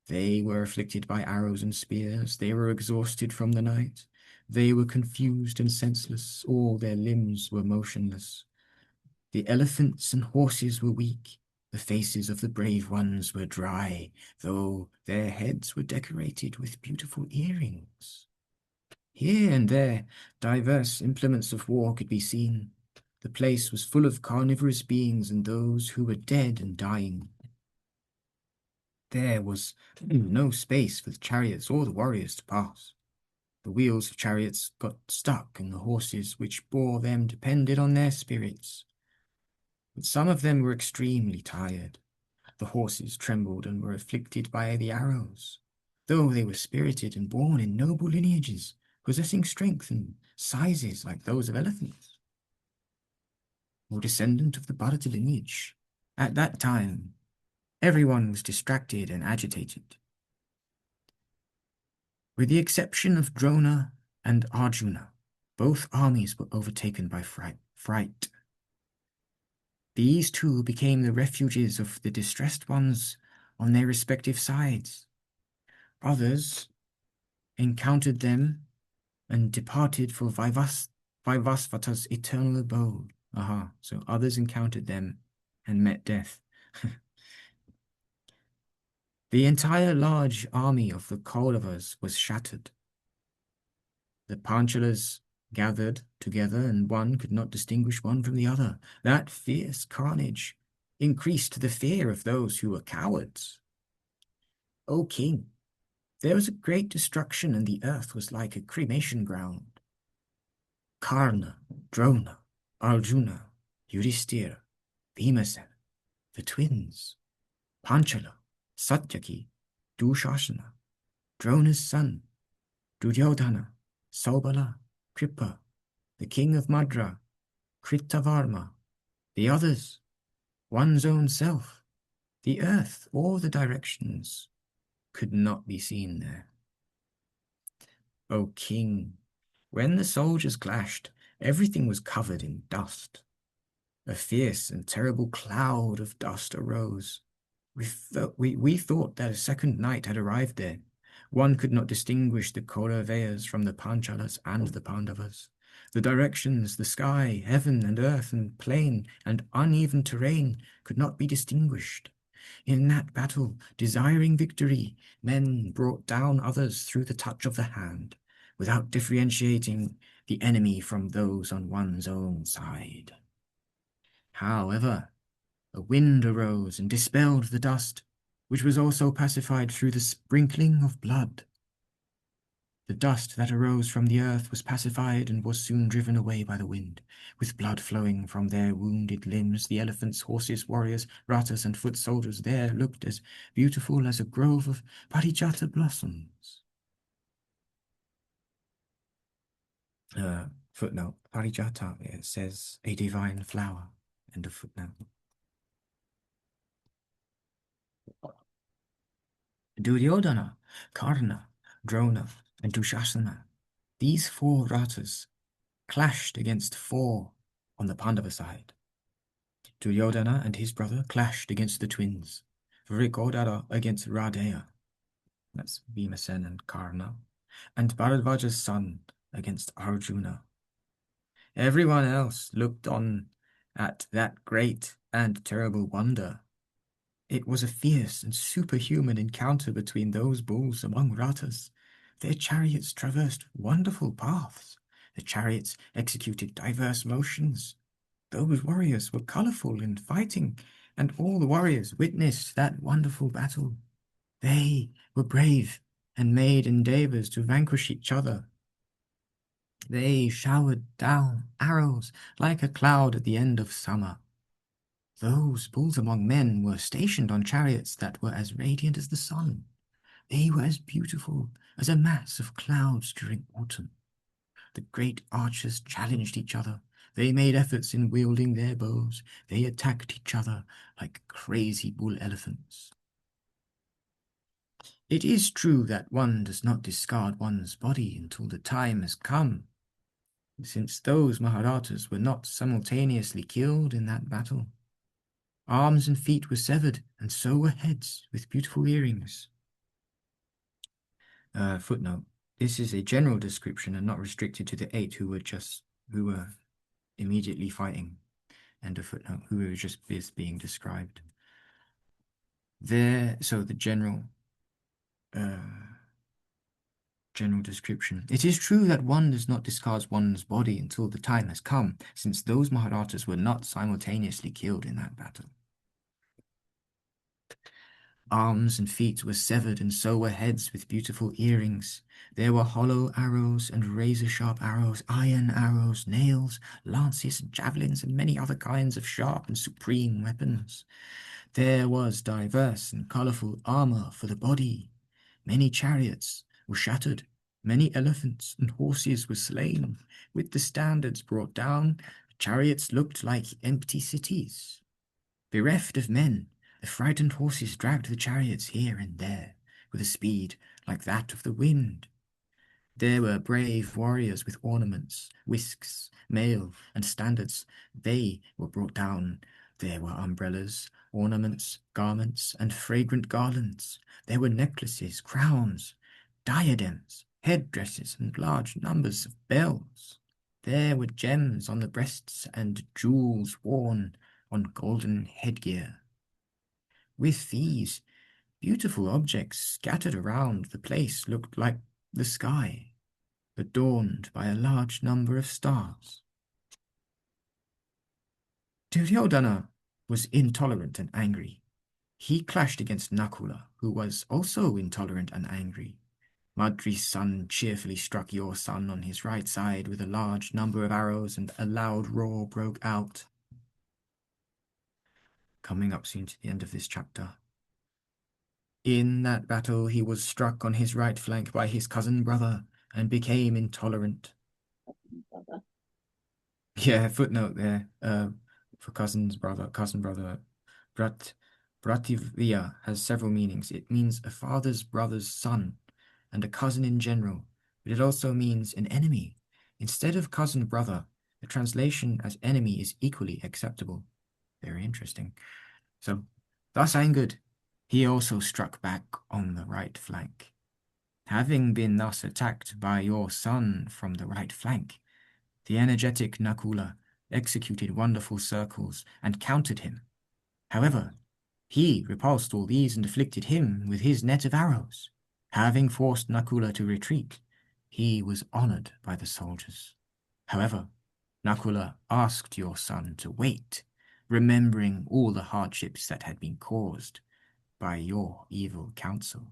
They were afflicted by arrows and spears, they were exhausted from the night, they were confused and senseless, all their limbs were motionless. The elephants and horses were weak, the faces of the brave ones were dry, though their heads were decorated with beautiful earrings. Here and there, diverse implements of war could be seen. The place was full of carnivorous beings and those who were dead and dying. There was no space for the chariots or the warriors to pass. The wheels of chariots got stuck, and the horses which bore them depended on their spirits. But some of them were extremely tired. The horses trembled and were afflicted by the arrows, though they were spirited and born in noble lineages, possessing strength and sizes like those of elephants. Or descendant of the Bharata lineage. At that time, everyone was distracted and agitated. With the exception of Drona and Arjuna, both armies were overtaken by fright. These two became the refuges of the distressed ones on their respective sides. Others encountered them and departed for Vaivasvata's eternal abode. So others encountered them and met death. The entire large army of the Kauravas was shattered. The Panchalas gathered together, and one could not distinguish one from the other. That fierce carnage increased the fear of those who were cowards. O king, there was a great destruction, and the earth was like a cremation ground. Karna, Drona, Arjuna, Yudhishthira, Bhimasen, the twins, Panchala, Satyaki, Dushasana, Drona's son, Duryodhana, Saubala, Kripa, the king of Madra, Kritavarma, the others, one's own self, the earth, all the directions, could not be seen there. O king, when the soldiers clashed, everything was covered in dust. A fierce and terrible cloud of dust arose. We thought that a second night had arrived there. One could not distinguish the Kauravas from the Panchalas and the Pandavas. The directions, the sky, heaven and earth and plain and uneven terrain could not be distinguished. In that battle, desiring victory, men brought down others through the touch of the hand, without differentiating the enemy from those on one's own side. However, a wind arose and dispelled the dust, which was also pacified through the sprinkling of blood. The dust that arose from the earth was pacified and was soon driven away by the wind. With blood flowing from their wounded limbs, the elephants, horses, warriors, ratas, and foot soldiers there looked as beautiful as a grove of parijata blossoms. Footnote. Parijata, it says a divine flower. End of footnote. Duryodhana, Karna, Drona, and Dushasana. These 4 ratas clashed against 4 on the Pandava side. Duryodhana and his brother clashed against the twins. Vrikodara against Radeya. That's Bhimasen and Karna. And Bharadvaja's son against Arjuna. Everyone else looked on at that great and terrible wonder. It was a fierce and superhuman encounter between those bulls among ratas. Their chariots traversed wonderful paths. The chariots executed diverse motions. Those warriors were colorful in fighting, and all the warriors witnessed that wonderful battle. They were brave and made endeavors to vanquish each other. They showered down arrows like a cloud at the end of summer. Those bulls among men were stationed on chariots that were as radiant as the sun. They were as beautiful as a mass of clouds during autumn. The great archers challenged each other. They made efforts in wielding their bows. They attacked each other like crazy bull elephants. It is true that one does not discard one's body until the time has come, since those Maharatas were not simultaneously killed in that battle. Arms and feet were severed, and so were heads with beautiful earrings. Footnote. This is a general description and not restricted to the 8 who were immediately fighting. End of footnote. Who were just being described. So the general description. It is true that one does not discard one's body until the time has come, since those Maharatas were not simultaneously killed in that battle. Arms and feet were severed, and so were heads with beautiful earrings. There were hollow arrows and razor-sharp arrows, iron arrows, nails, lances, javelins, and many other kinds of sharp and supreme weapons. There was diverse and colorful armor for the body. Many chariots were shattered. Many elephants and horses were slain. With the standards brought down, the chariots looked like empty cities. Bereft of men, the frightened horses dragged the chariots here and there, with a speed like that of the wind. There were brave warriors with ornaments, whisks, mail, and standards. They were brought down. There were umbrellas, ornaments, garments, and fragrant garlands. There were necklaces, crowns, diadems, headdresses, and large numbers of bells. There were gems on the breasts and jewels worn on golden headgear. With these beautiful objects scattered around, the place looked like the sky, adorned by a large number of stars. Duryodhana was intolerant and angry. He clashed against Nakula, who was also intolerant and angry. Madri's son cheerfully struck your son on his right side with a large number of arrows, and a loud roar broke out. Coming up soon to the end of this chapter. In that battle, he was struck on his right flank by his cousin brother and became intolerant. Yeah, footnote there. For cousin brother. Brativia has several meanings. It means a father's brother's son and a cousin in general, but it also means an enemy. Instead of cousin brother, the translation as enemy is equally acceptable. Very interesting. So, thus angered, he also struck back on the right flank. Having been thus attacked by your son from the right flank, the energetic Nakula executed wonderful circles and countered him. However, he repulsed all these and afflicted him with his net of arrows. Having forced Nakula to retreat, he was honored by the soldiers. However, Nakula asked your son to wait, remembering all the hardships that had been caused by your evil counsel.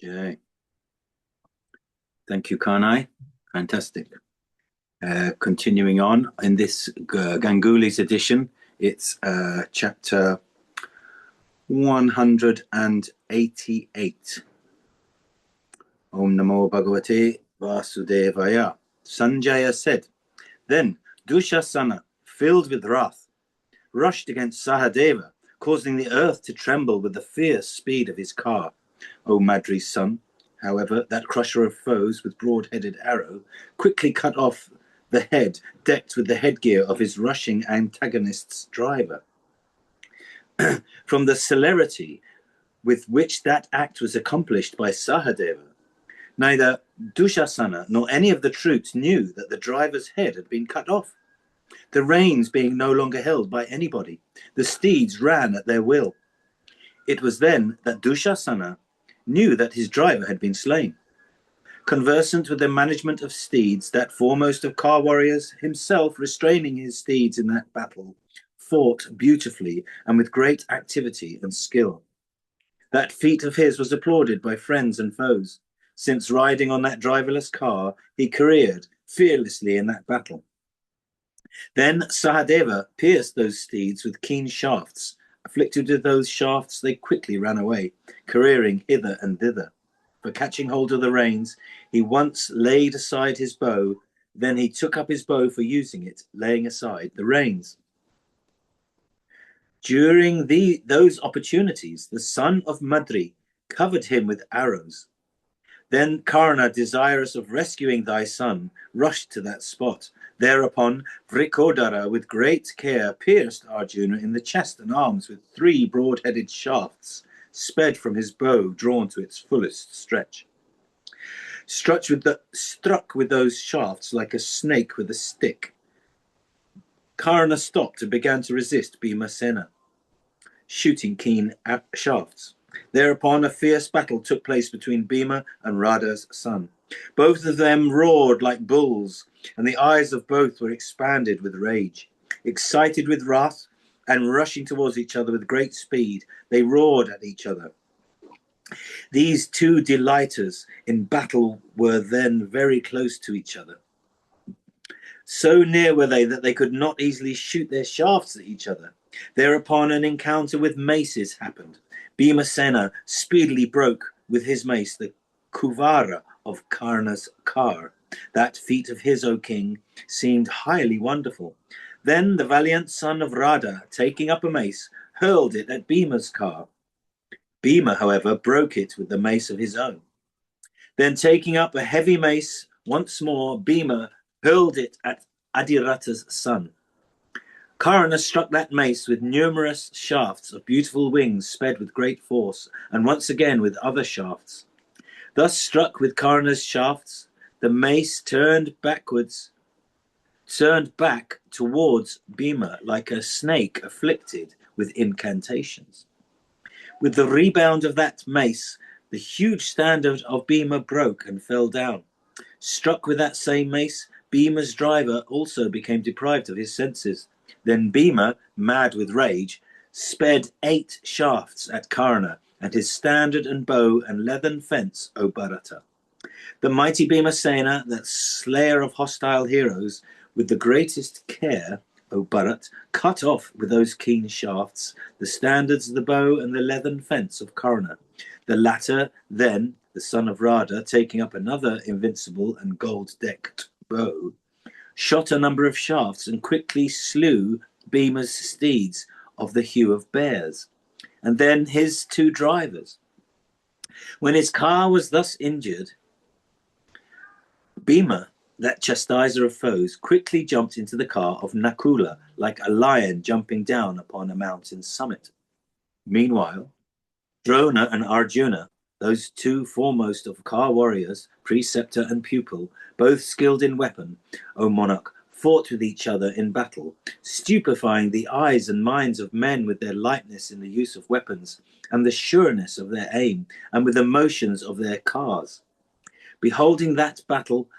Okay. Thank you, Kanai. Fantastic. Continuing on in this Ganguli's edition, it's chapter 188. Om Namo Bhagavate Vasudevaya. Sanjaya said, then Dushasana, filled with wrath, rushed against Sahadeva, causing the earth to tremble with the fierce speed of his car. O Madri's son, however, that crusher of foes with broad-headed arrow, quickly cut off the head decked with the headgear of his rushing antagonist's driver. From the celerity with which that act was accomplished by Sahadeva, neither Dushasana nor any of the troops knew that the driver's head had been cut off. The reins being no longer held by anybody, the steeds ran at their will. It was then that Dushasana knew that his driver had been slain. Conversant with the management of steeds, that foremost of car warriors, himself restraining his steeds in that battle, fought beautifully and with great activity and skill. That feat of his was applauded by friends and foes, since riding on that driverless car, he careered fearlessly in that battle. Then Sahadeva pierced those steeds with keen shafts. Afflicted with those shafts, they quickly ran away, careering hither and thither. For catching hold of the reins, he once laid aside his bow, then he took up his bow for using it, laying aside the reins. During those opportunities, the son of Madri covered him with arrows. Then Karna, desirous of rescuing thy son, rushed to that spot. Thereupon Vrikodara, with great care, pierced Arjuna in the chest and arms with 3 broad-headed shafts, sped from his bow drawn to its fullest stretch. Struck with those shafts like a snake with a stick, Karna stopped and began to resist Bhimasena, shooting keen shafts. Thereupon a fierce battle took place between Bhima and Radha's son. Both of them roared like bulls, and the eyes of both were expanded with rage. Excited with wrath and rushing towards each other with great speed, they roared at each other. These 2 delighters in battle were then very close to each other. So near were they that they could not easily shoot their shafts at each other. Thereupon an encounter with maces happened. Bhimasena speedily broke with his mace the kuvara of Karna's car. That feat of his, O king, seemed highly wonderful. Then the valiant son of Radha, taking up a mace, hurled it at Bhima's car. Bhima, however, broke it with the mace of his own. Then taking up a heavy mace, once more Bhima hurled it at Adhirata's son. Karna struck that mace with numerous shafts of beautiful wings sped with great force, and once again with other shafts. Thus struck with Karna's shafts, the mace turned back towards Bhima like a snake afflicted with incantations. With the rebound of that mace, the huge standard of Bhima broke and fell down. Struck with that same mace, Bhima's driver also became deprived of his senses. Then Bhima, mad with rage, sped 8 shafts at Karna and his standard and bow and leathern fence, O Bharata. The mighty Bhimasena, that slayer of hostile heroes, with the greatest care, O Bharat, cut off with those keen shafts the standards of the bow and the leathern fence of Karna. The latter then, the son of Radha, taking up another invincible and gold-decked bow, shot a number of shafts and quickly slew Bhima's steeds of the hue of bears, and then his 2 drivers. When his car was thus injured, Bhima, that chastiser of foes, quickly jumped into the car of Nakula like a lion jumping down upon a mountain summit. Meanwhile, Drona and Arjuna, those 2 foremost of car warriors, preceptor and pupil, both skilled in weapon, O monarch, fought with each other in battle, stupefying the eyes and minds of men with their lightness in the use of weapons, and the sureness of their aim, and with the motions of their cars. Beholding that battle,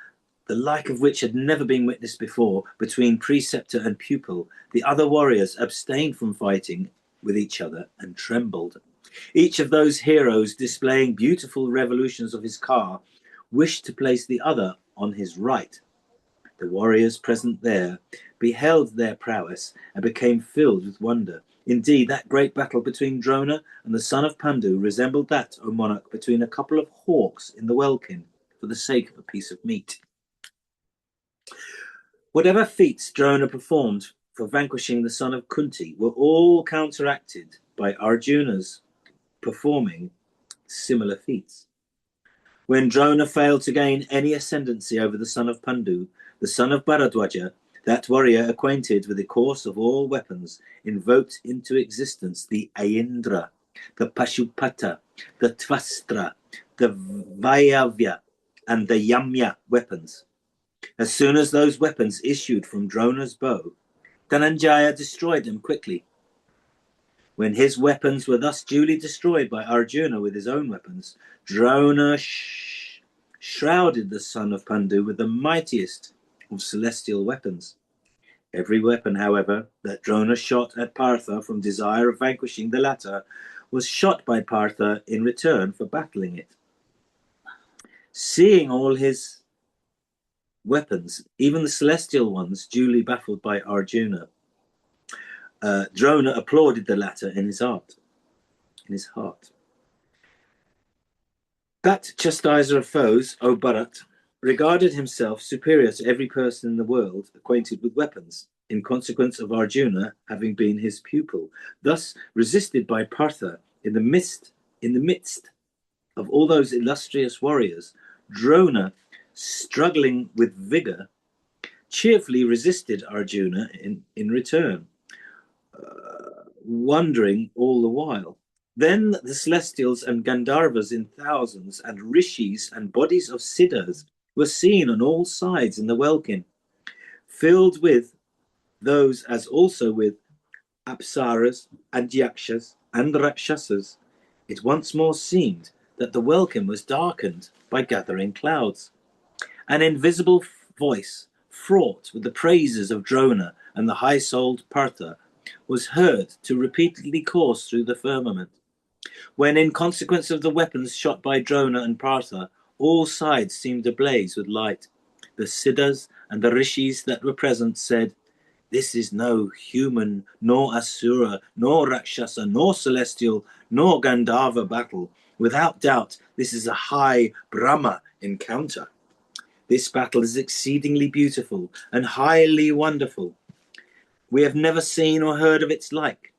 the like of which had never been witnessed before, between preceptor and pupil, the other warriors abstained from fighting with each other and trembled. Each of those heroes displaying beautiful revolutions of his car, wished to place the other on his right. The warriors present there beheld their prowess and became filled with wonder. Indeed, that great battle between Drona and the son of Pandu resembled that, O monarch, between a couple of hawks in the welkin for the sake of a piece of meat. Whatever feats Drona performed for vanquishing the son of Kunti were all counteracted by Arjuna's performing similar feats. When Drona failed to gain any ascendancy over the son of Pandu, the son of Bharadwaja, that warrior acquainted with the course of all weapons, invoked into existence the Aindra, the Pashupata, the Tvastra, the Vayavya, and the Yamya weapons. As soon as those weapons issued from Drona's bow, Dhananjaya destroyed them quickly. When his weapons were thus duly destroyed by Arjuna with his own weapons, Drona shrouded the son of Pandu with the mightiest of celestial weapons. Every weapon, however, that Drona shot at Partha from desire of vanquishing the latter was shot by Partha in return for battling it. Seeing all his weapons, even the celestial ones, duly baffled by Arjuna, Drona applauded the latter in his heart. That chastiser of foes, O Bharat, regarded himself superior to every person in the world acquainted with weapons, in consequence of Arjuna having been his pupil. Thus, resisted by Partha in the midst of all those illustrious warriors, Drona, struggling with vigor, cheerfully resisted Arjuna in return, wondering all the while. Then the celestials and Gandharvas in thousands, and rishis and bodies of siddhas were seen on all sides in the welkin, filled with those as also with apsaras and yakshas and rakshasas. It once more seemed that the welkin was darkened by gathering clouds. An invisible voice, fraught with the praises of Drona and the high-souled Partha, was heard to repeatedly course through the firmament. When, in consequence of the weapons shot by Drona and Partha, all sides seemed ablaze with light, the siddhas and the rishis that were present said, "This is no human, nor asura, nor rakshasa, nor celestial, nor Gandharva battle. Without doubt, this is a high Brahma encounter. This battle is exceedingly beautiful and highly wonderful. We have never seen or heard of its like.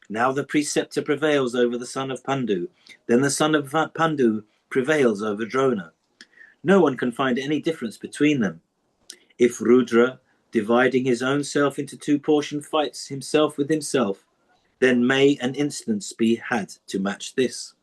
Now the preceptor prevails over the son of Pandu, then the son of Pandu prevails over Drona. No one can find any difference between them. If Rudra, dividing his own self into two portions, fights himself with himself, then may an instance be had to match this.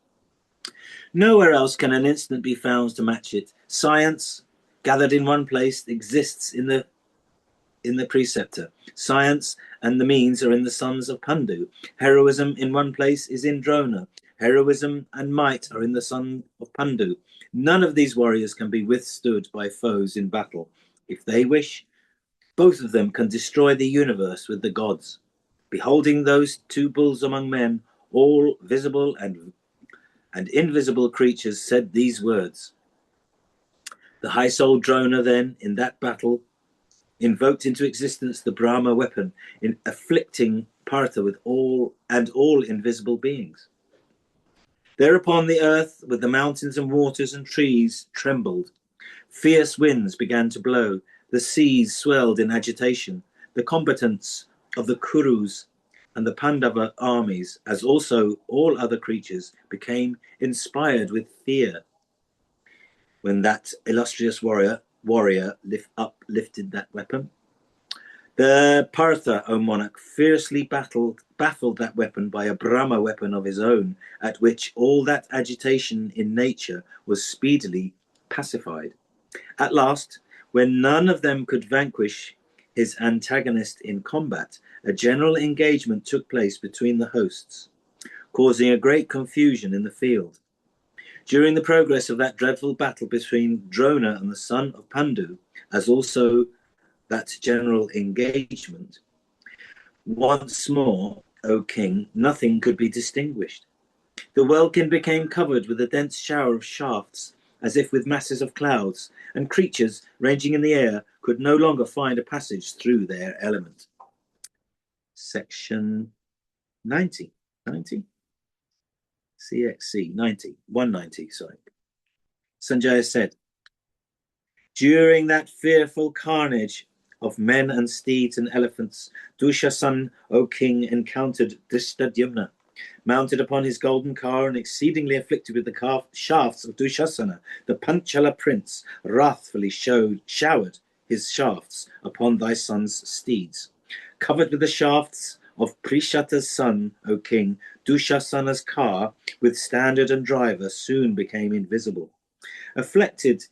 Nowhere else can an instant be found to match it. Science, gathered in one place, exists in the preceptor. Science and the means are in the sons of Pandu. Heroism in one place is in Drona. Heroism and might are in the son of Pandu. None of these warriors can be withstood by foes in battle. If they wish, both of them can destroy the universe with the gods. Beholding those two bulls among men, all visible and invisible creatures said these words. The high-souled Drona then, in that battle, invoked into existence the Brahma weapon, in afflicting Partha with all invisible beings. Thereupon the earth, with the mountains and waters and trees, trembled. Fierce winds began to blow. The seas swelled in agitation. The combatants of the Kurus and the Pandava armies, as also all other creatures, became inspired with fear. When that illustrious warrior lifted that weapon, the Partha, O monarch, fiercely baffled that weapon by a Brahma weapon of his own, at which all that agitation in nature was speedily pacified. At last, when none of them could vanquish his antagonist in combat, a general engagement took place between the hosts, causing a great confusion in the field. During the progress of that dreadful battle between Drona and the son of Pandu, as also that general engagement, once more, O king, nothing could be distinguished. The welkin became covered with a dense shower of shafts, as if with masses of clouds, and creatures ranging in the air could no longer find a passage through their element. Section 90. CXC 190, sorry. Sanjaya said, during that fearful carnage of men and steeds and elephants, Dushasan, O king, encountered Drishtadyumna, mounted upon his golden car and exceedingly afflicted with the shafts of Dushasana. The Panchala prince wrathfully showered his shafts upon thy son's steeds. Covered with the shafts of Prishata's son, O king, Dushasana's car, with standard and driver, soon became invisible. Afflicted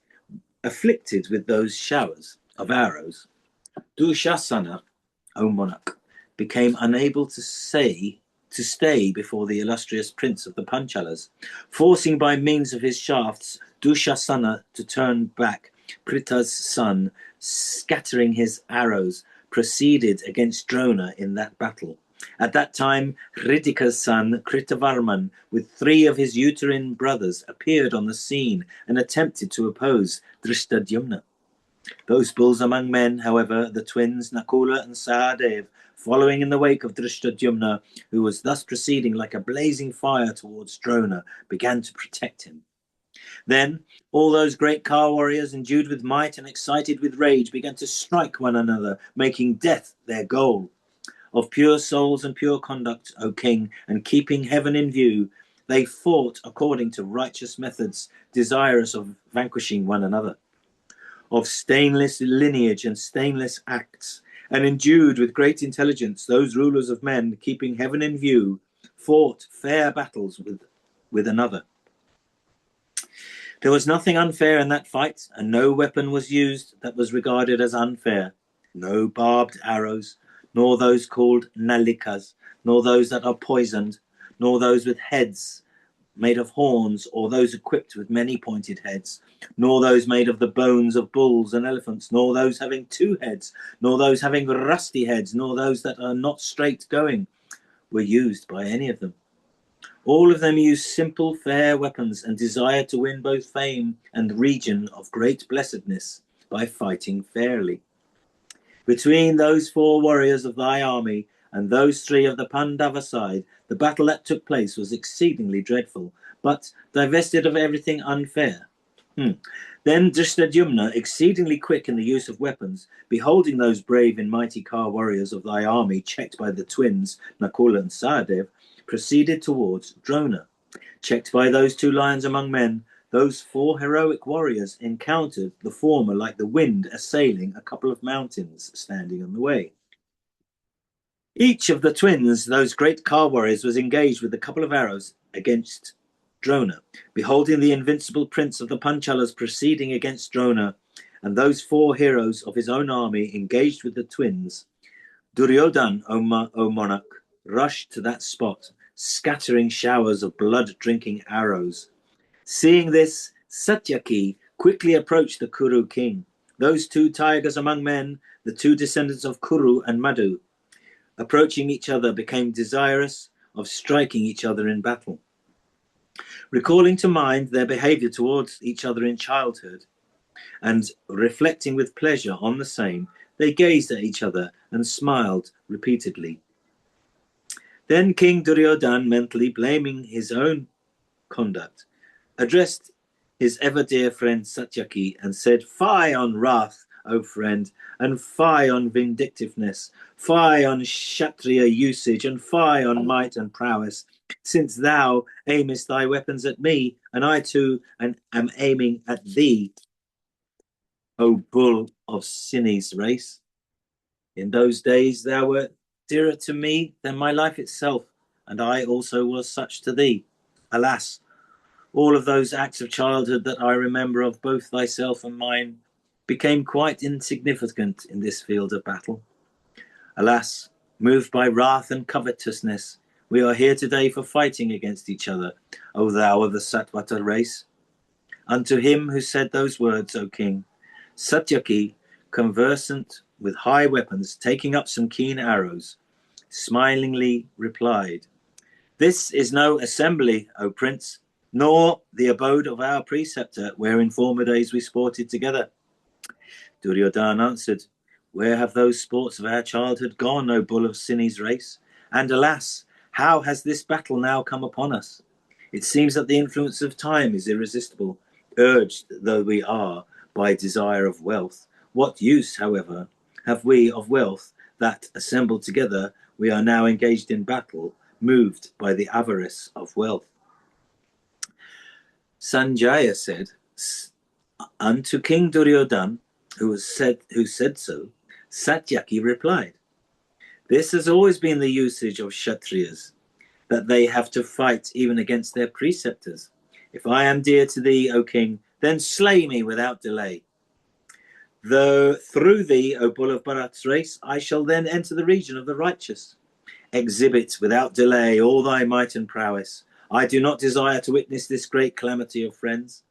with those showers of arrows, Dushasana, O monarch, became unable to stay before the illustrious prince of the Panchalas, forcing by means of his shafts Dushasana to turn back. Prita's son, scattering his arrows, proceeded against Drona in that battle. At that time, Hritika's son, Kritavarman, with 3 of his uterine brothers, appeared on the scene and attempted to oppose Drishtadyumna. Those bulls among men, however, the twins Nakula and Sahadev, following in the wake of Drishtadyumna, who was thus proceeding like a blazing fire towards Drona, began to protect him. Then all those great car warriors, endued with might and excited with rage, began to strike one another, making death their goal. Of pure souls and pure conduct, O king, and keeping heaven in view, they fought according to righteous methods, desirous of vanquishing one another. Of stainless lineage and stainless acts, and endued with great intelligence, those rulers of men, keeping heaven in view, fought fair battles with another. There was nothing unfair in that fight, and no weapon was used that was regarded as unfair. No barbed arrows, nor those called nalikas, nor those that are poisoned, nor those with heads made of horns, or those equipped with many pointed heads, nor those made of the bones of bulls and elephants, nor those having 2 heads, nor those having rusty heads, nor those that are not straight going, were used by any of them. All of them used simple, fair weapons and desired to win both fame and region of great blessedness by fighting fairly. Between those 4 warriors of thy army and those 3 of the Pandava side, the battle that took place was exceedingly dreadful, but divested of everything unfair. Then Drishtadyumna, exceedingly quick in the use of weapons, beholding those brave and mighty car warriors of thy army checked by the twins Nakula and Sahadev, proceeded towards Drona. Checked by those 2 lions among men, those 4 heroic warriors encountered the former like the wind assailing a couple of mountains standing on the way. Each of the twins, those great car warriors, was engaged with a couple of arrows against Drona. Beholding the invincible prince of the Panchalas proceeding against Drona, and those 4 heroes of his own army engaged with the twins, Duryodhan, O monarch, rushed to that spot, scattering showers of blood-drinking arrows. Seeing this, Satyaki quickly approached the Kuru king. Those 2 tigers among men, the 2 descendants of Kuru and Madhu, approaching each other, became desirous of striking each other in battle. Recalling to mind their behavior towards each other in childhood, and reflecting with pleasure on the same, they gazed at each other and smiled repeatedly. Then King Duryodhan, mentally blaming his own conduct, addressed his ever-dear friend Satyaki and said, "Fie on wrath, O friend, and fie on vindictiveness, fie on Kshatriya usage, and fie on might and prowess, since thou aimest thy weapons at me, and I too am aiming at thee, O bull of Sini's race. In those days thou wert dearer to me than my life itself, and I also was such to thee. Alas, all of those acts of childhood that I remember of both thyself and mine became quite insignificant in this field of battle. Alas, moved by wrath and covetousness, we are here today for fighting against each other, O thou of the Satvata race." Unto him who said those words, O king, Satyaki, conversant with high weapons, taking up some keen arrows, smilingly replied, "This is no assembly, O prince. nor the abode of our preceptor, where in former days we sported together. Duryodhana answered, where have those sports of our childhood gone, O bull of Sini's race? And alas, how has this battle now come upon us? It seems that the influence of time is irresistible, urged though we are by desire of wealth. What use, however, have we of wealth that, assembled together, we are now engaged in battle, moved by the avarice of wealth? Sanjaya said unto King Duryodhana, who said so, Satyaki replied, this has always been the usage of Kshatriyas, that they have to fight even against their preceptors. If I am dear to thee, O king, then slay me without delay. Though through thee, O bull of Bharat's race, I shall then enter the region of the righteous. Exhibit without delay all thy might and prowess. I do not desire to witness this great calamity of friends.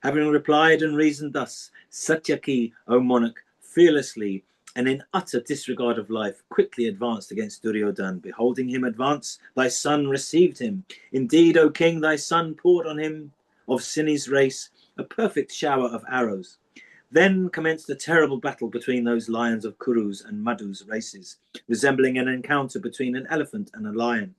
Having replied and reasoned thus, Satyaki, O monarch, fearlessly and in utter disregard of life, quickly advanced against Duryodhana. Beholding him advance, thy son received him. Indeed, O king, thy son poured on him of Sini's race a perfect shower of arrows. Then commenced a terrible battle between those lions of Kuru's and Madhu's races, resembling an encounter between an elephant and a lion.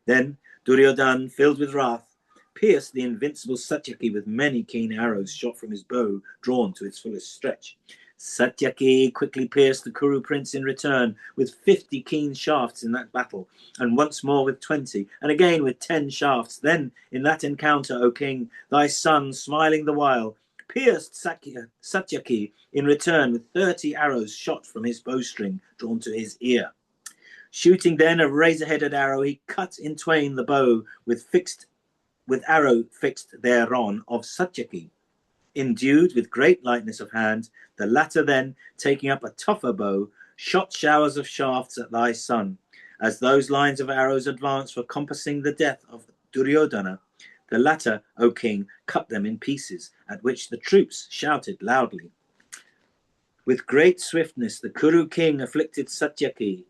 Then Duryodhana, filled with wrath, pierced the invincible Satyaki with many keen arrows shot from his bow drawn to its fullest stretch. Satyaki quickly pierced the Kuru prince in return with 50 keen shafts in that battle, and once more with 20, and again with 10 shafts. Then in that encounter, O king, thy son, smiling the while, pierced Satyaki in return with 30 arrows shot from his bowstring drawn to his ear. Shooting then a razor-headed arrow, he cut in twain the bow with arrow fixed thereon of Satyaki. Endued with great lightness of hand, the latter then, taking up a tougher bow, shot showers of shafts at thy son. As those lines of arrows advanced for compassing the death of Duryodhana, the latter, O king, cut them in pieces, at which the troops shouted loudly. With great swiftness the Kuru king afflicted Satyaki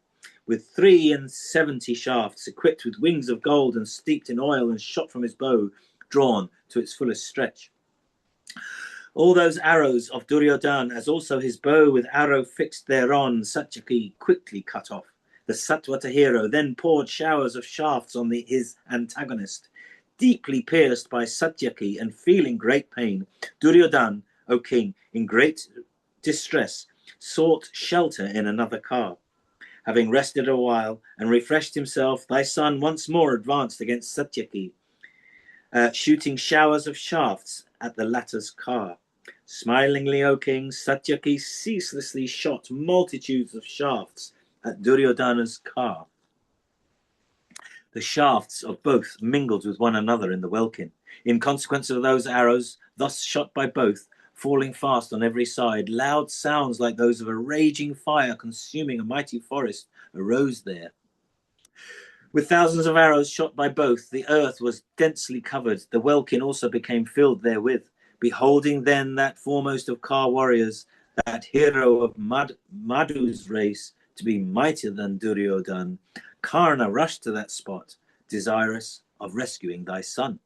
with 73 shafts, equipped with wings of gold and steeped in oil, and shot from his bow drawn to its fullest stretch. All those arrows of Duryodhana, as also his bow with arrow fixed thereon, Satyaki quickly cut off. The Satvata hero then poured showers of shafts on his antagonist. Deeply pierced by Satyaki and feeling great pain, Duryodhana, O king, in great distress, sought shelter in another car. Having rested a while and refreshed himself, thy son once more advanced against Satyaki, shooting showers of shafts at the latter's car. Smilingly, O king, Satyaki ceaselessly shot multitudes of shafts at Duryodhana's car. The shafts of both mingled with one another in the welkin. In consequence of those arrows, thus shot by both, falling fast on every side, loud sounds like those of a raging fire consuming a mighty forest arose there. With thousands of arrows shot by both, the earth was densely covered. The welkin also became filled therewith. Beholding then that foremost of car warriors, that hero of Madhu's race, to be mightier than Duryodhana, Karna rushed to that spot, desirous of rescuing thy son.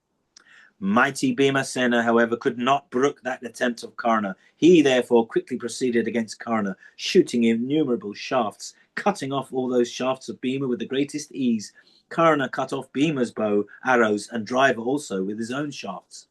Mighty Bhimasena, however, could not brook that attempt of Karna. He therefore quickly proceeded against Karna, shooting innumerable shafts, cutting off all those shafts of Bhima with the greatest ease. Karna cut off Bhima's bow, arrows, and driver also with his own shafts.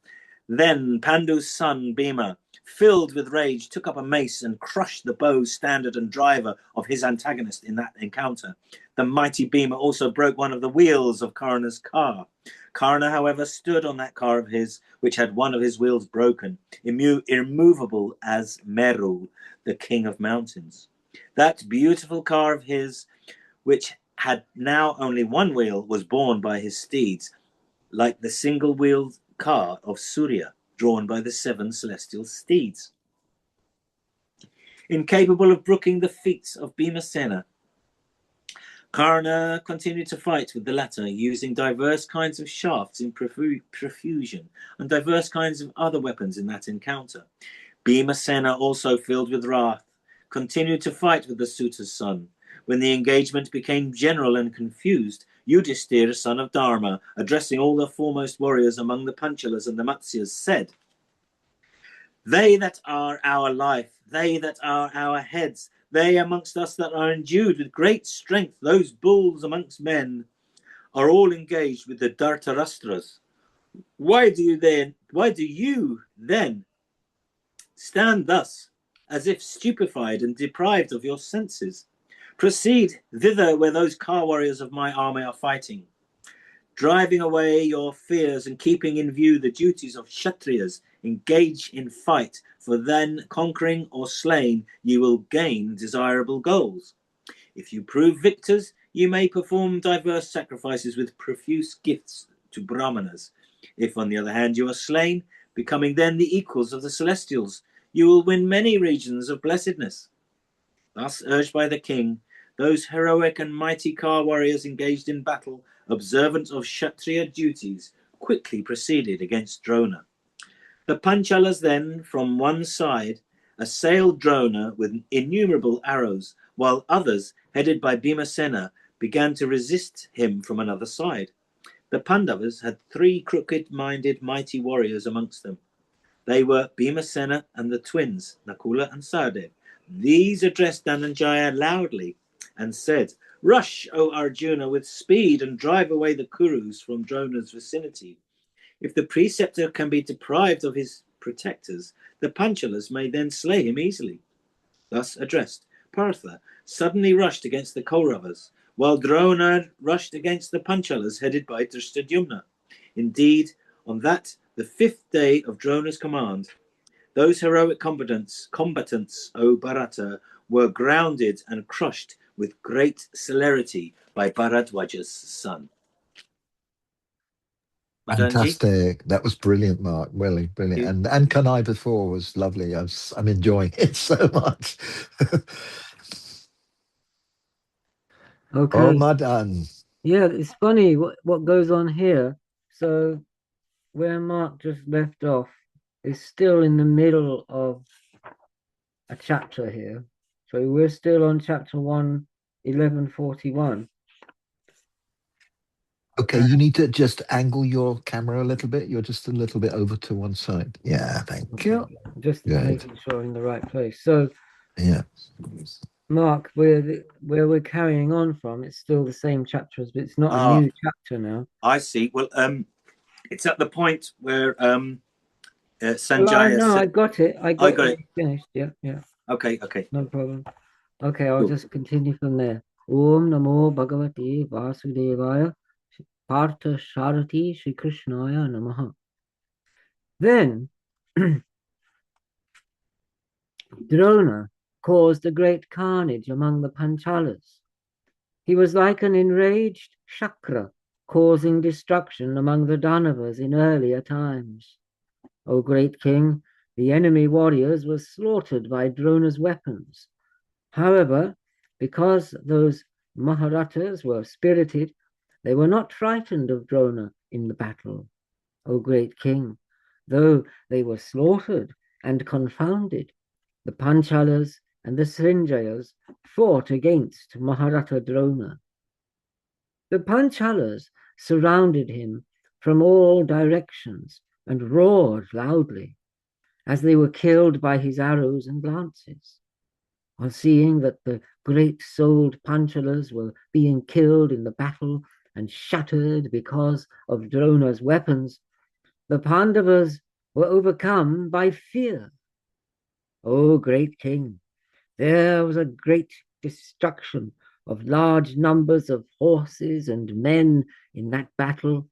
Then Pandu's son Bhima, filled with rage, took up a mace and crushed the bow, standard, and driver of his antagonist in that encounter. The mighty Bhima also broke one of the wheels of Karna's car. Karna, however, stood on that car of his, which had one of his wheels broken, immovable as Meru, the king of mountains. That beautiful car of his, which had now only one wheel, was borne by his steeds, like the single-wheeled car of Surya, drawn by the 7 celestial steeds. Incapable of brooking the feats of Bhimasena, Karna continued to fight with the latter, using diverse kinds of shafts in profusion and diverse kinds of other weapons in that encounter. Bhimasena, also filled with wrath, continued to fight with the suitor's son, When the engagement became general and confused, Yudhisthira, son of Dharma, addressing all the foremost warriors among the Panchalas and the Matsyas, said, "They that are our life, they that are our heads, they amongst us that are endued with great strength, those bulls amongst men, are all engaged with the Dhartarastras. Why do you then stand thus, as if stupefied and deprived of your senses? Proceed thither where those car warriors of my army are fighting, driving away your fears and keeping in view the duties of Kshatriyas. Engage in fight, for then, conquering or slain, you will gain desirable goals. If you prove victors, you may perform diverse sacrifices with profuse gifts to Brahmanas. If, on the other hand, you are slain, becoming then the equals of the celestials, you will win many regions of blessedness." Thus urged by the king, those heroic and mighty car warriors engaged in battle, observant of Kshatriya duties, quickly proceeded against Drona. The Panchalas then, from one side, assailed Drona with innumerable arrows, while others, headed by Bhimasena, began to resist him from another side. The Pandavas had 3 crooked-minded mighty warriors amongst them. They were Bhimasena and the twins, Nakula and Sahadev. These addressed Dhananjaya loudly and said, "Rush, O Arjuna, with speed and drive away the Kurus from Drona's vicinity. If the preceptor can be deprived of his protectors, the Panchalas may then slay him easily." Thus addressed, Partha suddenly rushed against the Kauravas, while Drona rushed against the Panchalas headed by Drishtadyumna. Indeed, on that, the 5th day of Drona's command, those heroic combatants, O Bharata, were grounded and crushed with great celerity by Bharadwaja's son. Fantastic. That was brilliant, Mark. Really brilliant. And Kanai before was lovely. I'm enjoying it so much. Okay. Oh, Madan. Yeah, it's funny what goes on here. So where Mark just left off is still in the middle of a chapter here. So we're still on chapter 1, 1141. Okay, you need to just angle your camera a little bit. You're just a little bit over to one side. Yeah, thank you. Just Good. making sure in the right place. So Yeah. Mark, where we're carrying on from, it's still the same chapters, but it's not a new chapter now. I see. Well, it's at the point where Sanjaya. No, I got it. I got it. Finished. Yeah. Okay. No problem. Okay, I'll just continue from there. Om Namo Bhagavate Vasudevaya Partha Sharati Shri Krishnaya Namaha. Then Drona caused a great carnage among the Panchalas. He was like an enraged Shakra, causing destruction among the Danavas in earlier times. O great king, the enemy warriors were slaughtered by Drona's weapons. However, because those Maharatas were spirited, they were not frightened of Drona in the battle. O great king, though they were slaughtered and confounded, the Panchalas and the Srinjayas fought against Maharata Drona. The Panchalas surrounded him from all directions and roared loudly as they were killed by his arrows and lances. On seeing that the great-souled Panchalas were being killed in the battle and shattered because of Drona's weapons, the Pandavas were overcome by fear. O great king, there was a great destruction of large numbers of horses and men in that battle.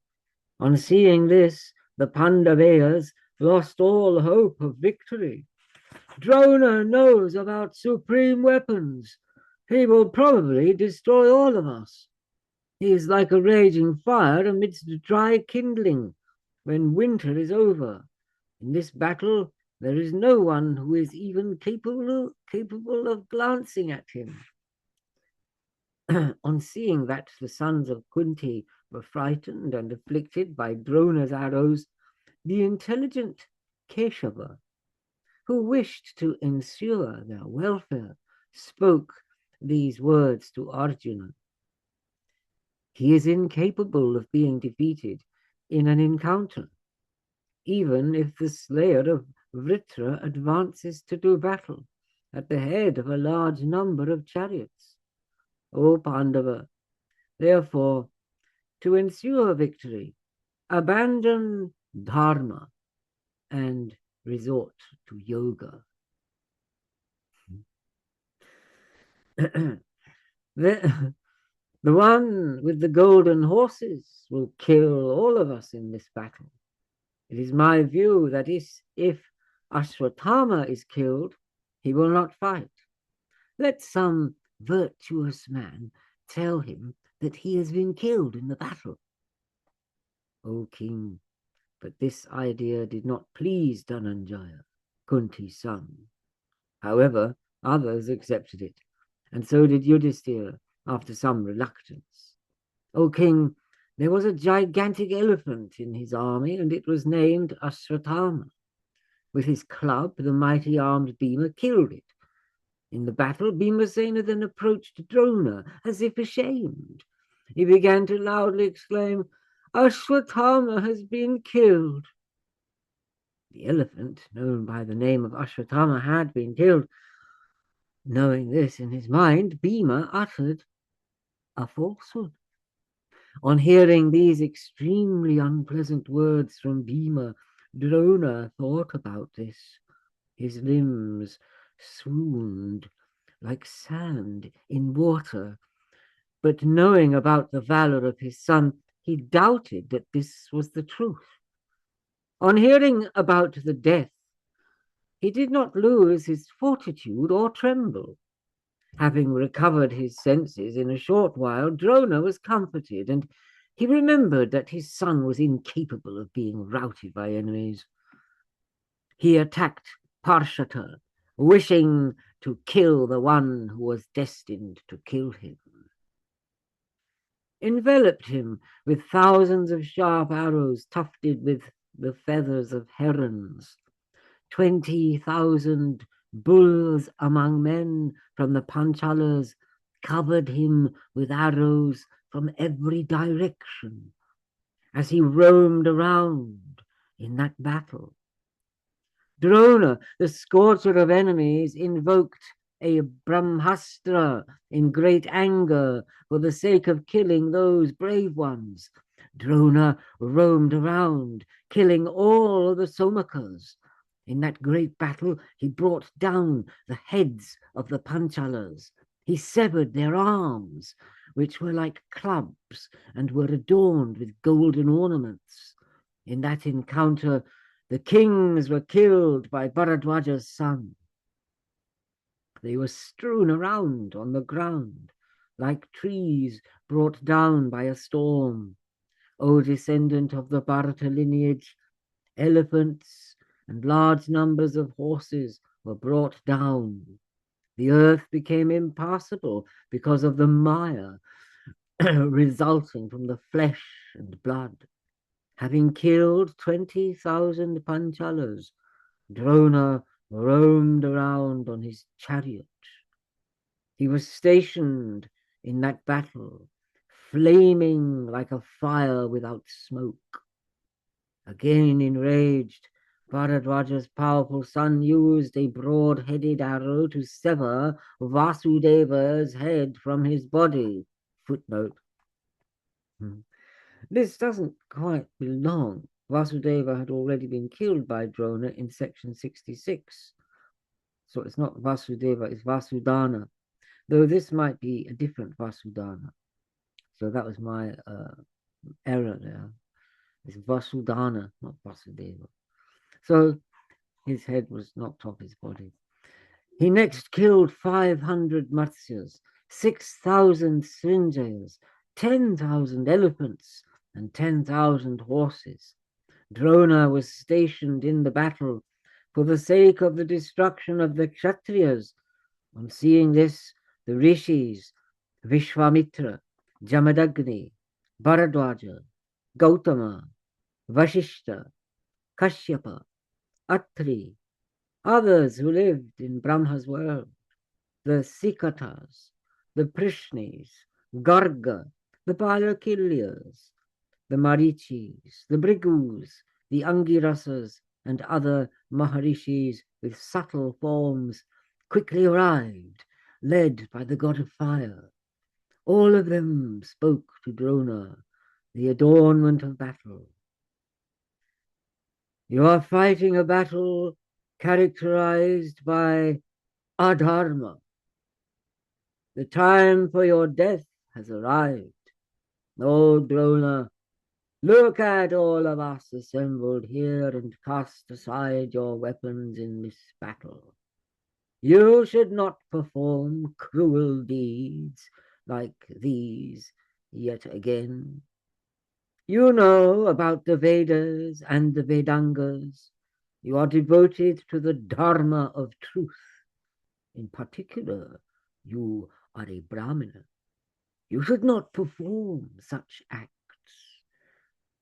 On seeing this, the Pandavas lost all hope of victory. Drona knows about supreme weapons. He will probably destroy all of us. He is like a raging fire amidst dry kindling when winter is over. In this battle, there is no one who is even capable of glancing at him. On seeing that the sons of Kunti were frightened and afflicted by Drona's arrows, the intelligent Keshava, who wished to ensure their welfare, spoke these words to Arjuna. He is incapable of being defeated in an encounter, even if the slayer of Vritra advances to do battle at the head of a large number of chariots. O Pandava, therefore, to ensure victory, abandon dharma and resort to yoga. the, the one with the golden horses will kill all of us in this battle. It is my view that if Ashwatthama is killed, he will not fight. Let some virtuous man tell him that he has been killed in the battle. O king, but this idea did not please Dhananjaya, Kunti's son. However, others accepted it, and so did Yudhisthira after some reluctance. O king, there was a gigantic elephant in his army, and it was named Ashwatthama. With his club, the mighty armed Bhima killed it. In the battle, Bhimasena then approached Drona as if ashamed. He began to loudly exclaim, Ashwatthama has been killed. The elephant, known by the name of Ashwatthama, had been killed. Knowing this in his mind, Bhima uttered a falsehood. On hearing these extremely unpleasant words from Bhima, Drona thought about this. His limbs swooned like sand in water. But knowing about the valor of his son, he doubted that this was the truth. On hearing about the death, he did not lose his fortitude or tremble. Having recovered his senses in a short while, Drona was comforted, and he remembered that his son was incapable of being routed by enemies. He attacked Parshata, wishing to kill the one who was destined to kill him. Enveloped him with thousands of sharp arrows tufted with the feathers of herons. 20,000 bulls among men from the Panchalas covered him with arrows from every direction as he roamed around in that battle. Drona, the scorcher of enemies, invoked a Brahmastra in great anger for the sake of killing those brave ones. Drona roamed around, killing all the Somakas. In that great battle, he brought down the heads of the Panchalas. He severed their arms, which were like clubs and were adorned with golden ornaments. In that encounter, the kings were killed by Bharadwaja's son. They were strewn around on the ground like trees brought down by a storm. O descendant of the Bharata lineage, elephants and large numbers of horses were brought down. The earth became impassable because of the mire resulting from the flesh and blood. Having killed 20,000 Panchalas, Drona roamed around on his chariot. He was stationed in that battle, flaming like a fire without smoke. Again enraged, Bharadwaja's powerful son used a broad-headed arrow to sever Vasudeva's head from his body. Footnote. This doesn't quite belong. Vasudeva had already been killed by Drona in section 66. So it's not Vasudeva, it's Vasudana. Though this might be a different Vasudana. So that was my error there. It's Vasudana, not Vasudeva. So his head was knocked off his body. He next killed 500 Matsyas, 6,000 Srinjayas, 10,000 elephants, and 10,000 horses. Drona was stationed in the battle for the sake of the destruction of the Kshatriyas. On seeing this, the rishis, Vishwamitra, Jamadagni, Bharadwaja, Gautama, Vashishta, Kashyapa, Atri, others who lived in Brahma's world, the Sikatas, the Prishnis, Garga, the Palakilyas, the Marichis, the Brigus, the Angirasas, and other Maharishis with subtle forms quickly arrived, led by the god of fire. All of them spoke to Drona, the adornment of battle. You are fighting a battle characterized by adharma. The time for your death has arrived. O Drona, look at all of us assembled here and cast aside your weapons in this battle. You should not perform cruel deeds like these yet again. You know about the Vedas and the Vedangas. You are devoted to the Dharma of truth. In particular, you are a Brahmana. You should not perform such acts.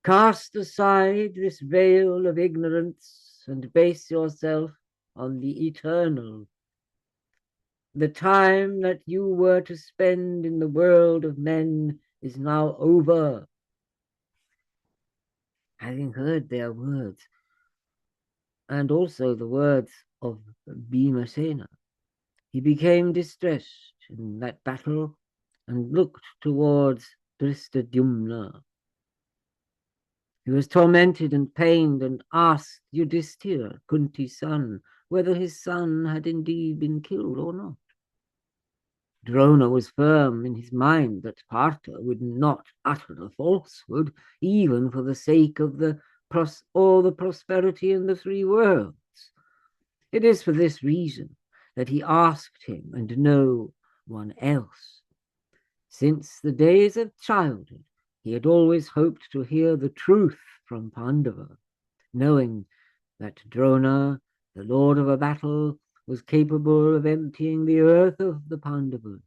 Cast aside this veil of ignorance and base yourself on the eternal. The time that you were to spend in the world of men is now over. Having heard their words, and also the words of Bhimasena, he became distressed in that battle and looked towards Drishtadyumna. He was tormented and pained and asked Yudhishthira, Kunti's son, whether his son had indeed been killed or not. Drona was firm in his mind that Partha would not utter a falsehood, even for the sake of all the prosperity in the three worlds. It is for this reason that he asked him and no one else. Since the days of childhood, he had always hoped to hear the truth from Pandava, knowing that Drona, the lord of a battle, was capable of emptying the earth of the Pandavas.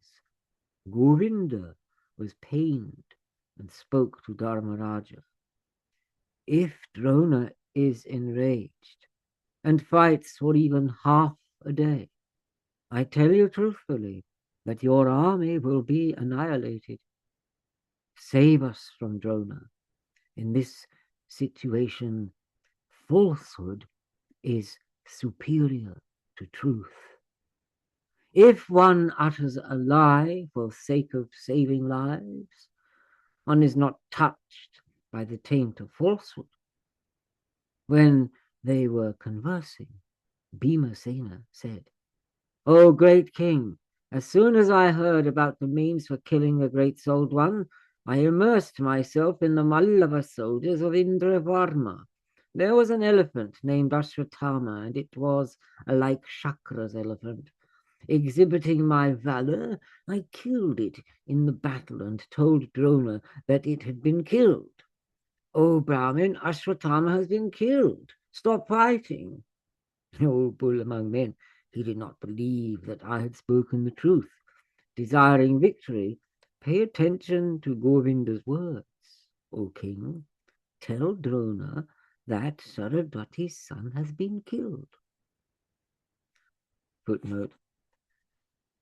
Govinda was pained and spoke to Dharmaraja. If Drona is enraged and fights for even half a day, I tell you truthfully that your army will be annihilated. Save us from Drona. In this situation, falsehood is superior to truth. If one utters a lie for sake of saving lives, one is not touched by the taint of falsehood. When they were conversing, Bhimasena said, O great king, as soon as I heard about the means for killing the great souled one, I immersed myself in the Mallava soldiers of Indravarma. There was an elephant named Ashwatthama, and it was like Shakra's elephant. Exhibiting my valor, I killed it in the battle and told Drona that it had been killed. O Brahmin, Ashwatthama has been killed. Stop fighting. The old bull among men, he did not believe that I had spoken the truth. Desiring victory, pay attention to Govinda's words, O king. Tell Drona that Saradwati's son has been killed. Footnote.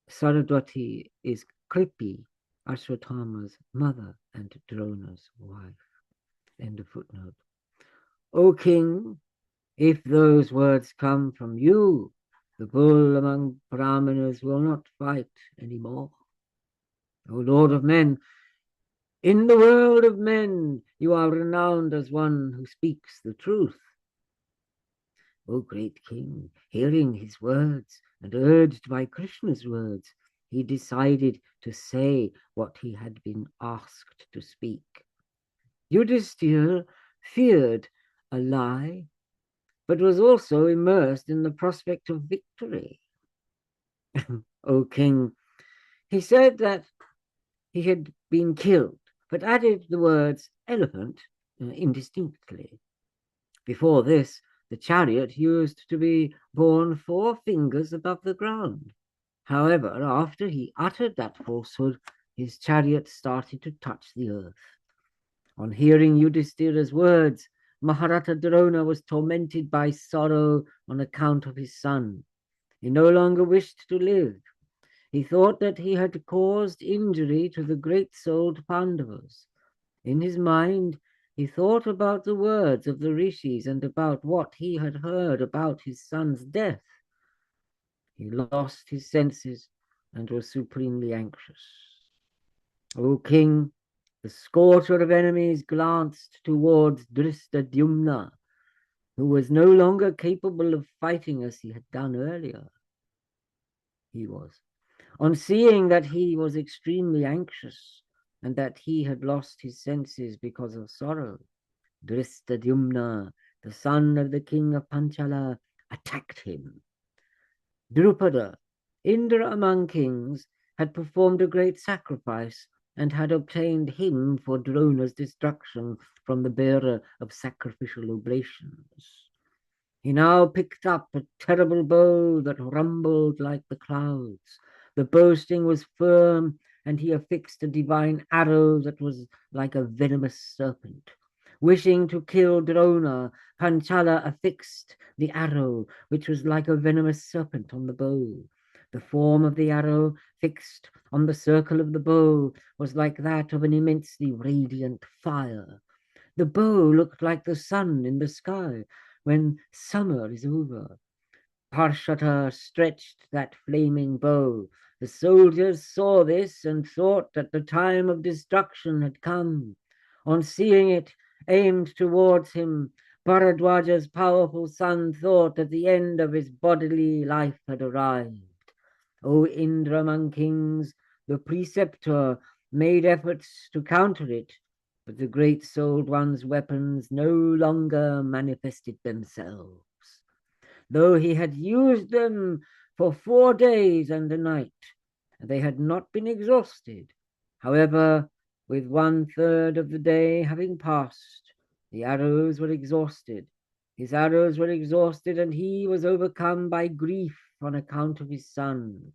Saradwati is Kripi, Ashwatthama's mother and Drona's wife. End of footnote. O king, if those words come from you, the bull among Brahmanas will not fight any more. O Lord of men, in the world of men, you are renowned as one who speaks the truth. O great king, hearing his words and urged by Krishna's words, he decided to say what he had been asked to speak. Yudhishthira feared a lie, but was also immersed in the prospect of victory. O king, he said that he had been killed, but added the words elephant indistinctly. Before this, the chariot used to be borne 4 fingers above the ground. However, after he uttered that falsehood, his chariot started to touch the earth. On hearing Yudhishthira's words, Maharata Drona was tormented by sorrow on account of his son. He no longer wished to live. He thought that he had caused injury to the great-souled Pandavas. In his mind, he thought about the words of the rishis and about what he had heard about his son's death. He lost his senses and was supremely anxious. O king, the scorcher of enemies glanced towards Drishtadyumna, who was no longer capable of fighting as he had done earlier. He was. On seeing that he was extremely anxious and that he had lost his senses because of sorrow, Drishtadyumna, the son of the king of Panchala, attacked him. Drupada, Indra among kings, had performed a great sacrifice and had obtained him for Drona's destruction from the bearer of sacrificial oblations. He now picked up a terrible bow that rumbled like the clouds. The bowstring was firm, and he affixed a divine arrow that was like a venomous serpent. Wishing to kill Drona, Panchala affixed the arrow, which was like a venomous serpent, on the bow. The form of the arrow, fixed on the circle of the bow, was like that of an immensely radiant fire. The bow looked like the sun in the sky when summer is over. Parshata stretched that flaming bow. The soldiers saw this and thought that the time of destruction had come. On seeing it aimed towards him, Bharadwaja's powerful son thought that the end of his bodily life had arrived. O Indra among kings, the preceptor made efforts to counter it, but the great-souled one's weapons no longer manifested themselves. Though he had used them for 4 days and a night, they had not been exhausted. However, with 1/3 of the day having passed, the arrows were exhausted. His arrows were exhausted, and he was overcome by grief on account of his son.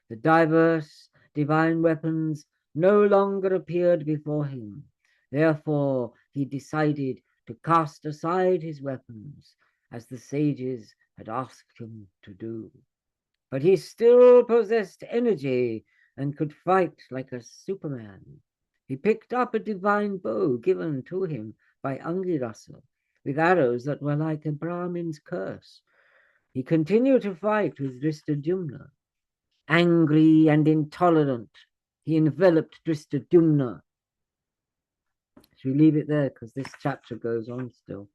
The diverse divine weapons no longer appeared before him. Therefore, he decided to cast aside his weapons, as the sages had asked him to do. But he still possessed energy and could fight like a superman. He picked up a divine bow given to him by Angirasa, with arrows that were like a Brahmin's curse. He continued to fight with Drishtadyumna. Angry and intolerant, he enveloped Drishtadyumna. Should we leave it there, because this chapter goes on still?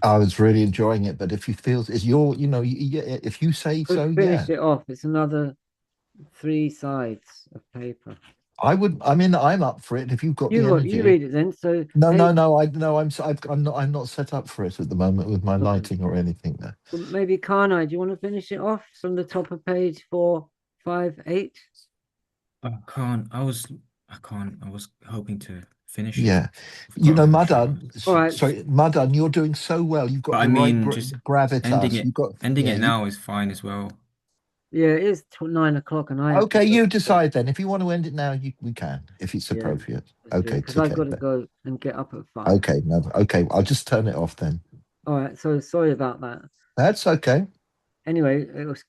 I was really enjoying it, but if you feel it's your, if you say so, finish it off. It's another 3 sides of paper. I'm up for it if you've got the energy. You read it then. So I'm not set up for it at the moment with my lighting or anything there. Well, maybe Karnai, do you want to finish it off from the top of page 458? I can't. I was hoping to finish Yeah. it. Madan, All right. sorry, Madan, you're doing so well. You've got But the I mean, right just gravitas. ending it now is fine as well. Yeah, it is 9 o'clock, and I. Okay, you decide then. If you want to end it now, we can, if it's appropriate. Okay, because I've got to go and get up at 5. Okay, no, okay, I'll just turn it off then. All right, so sorry about that. That's okay. Anyway, it's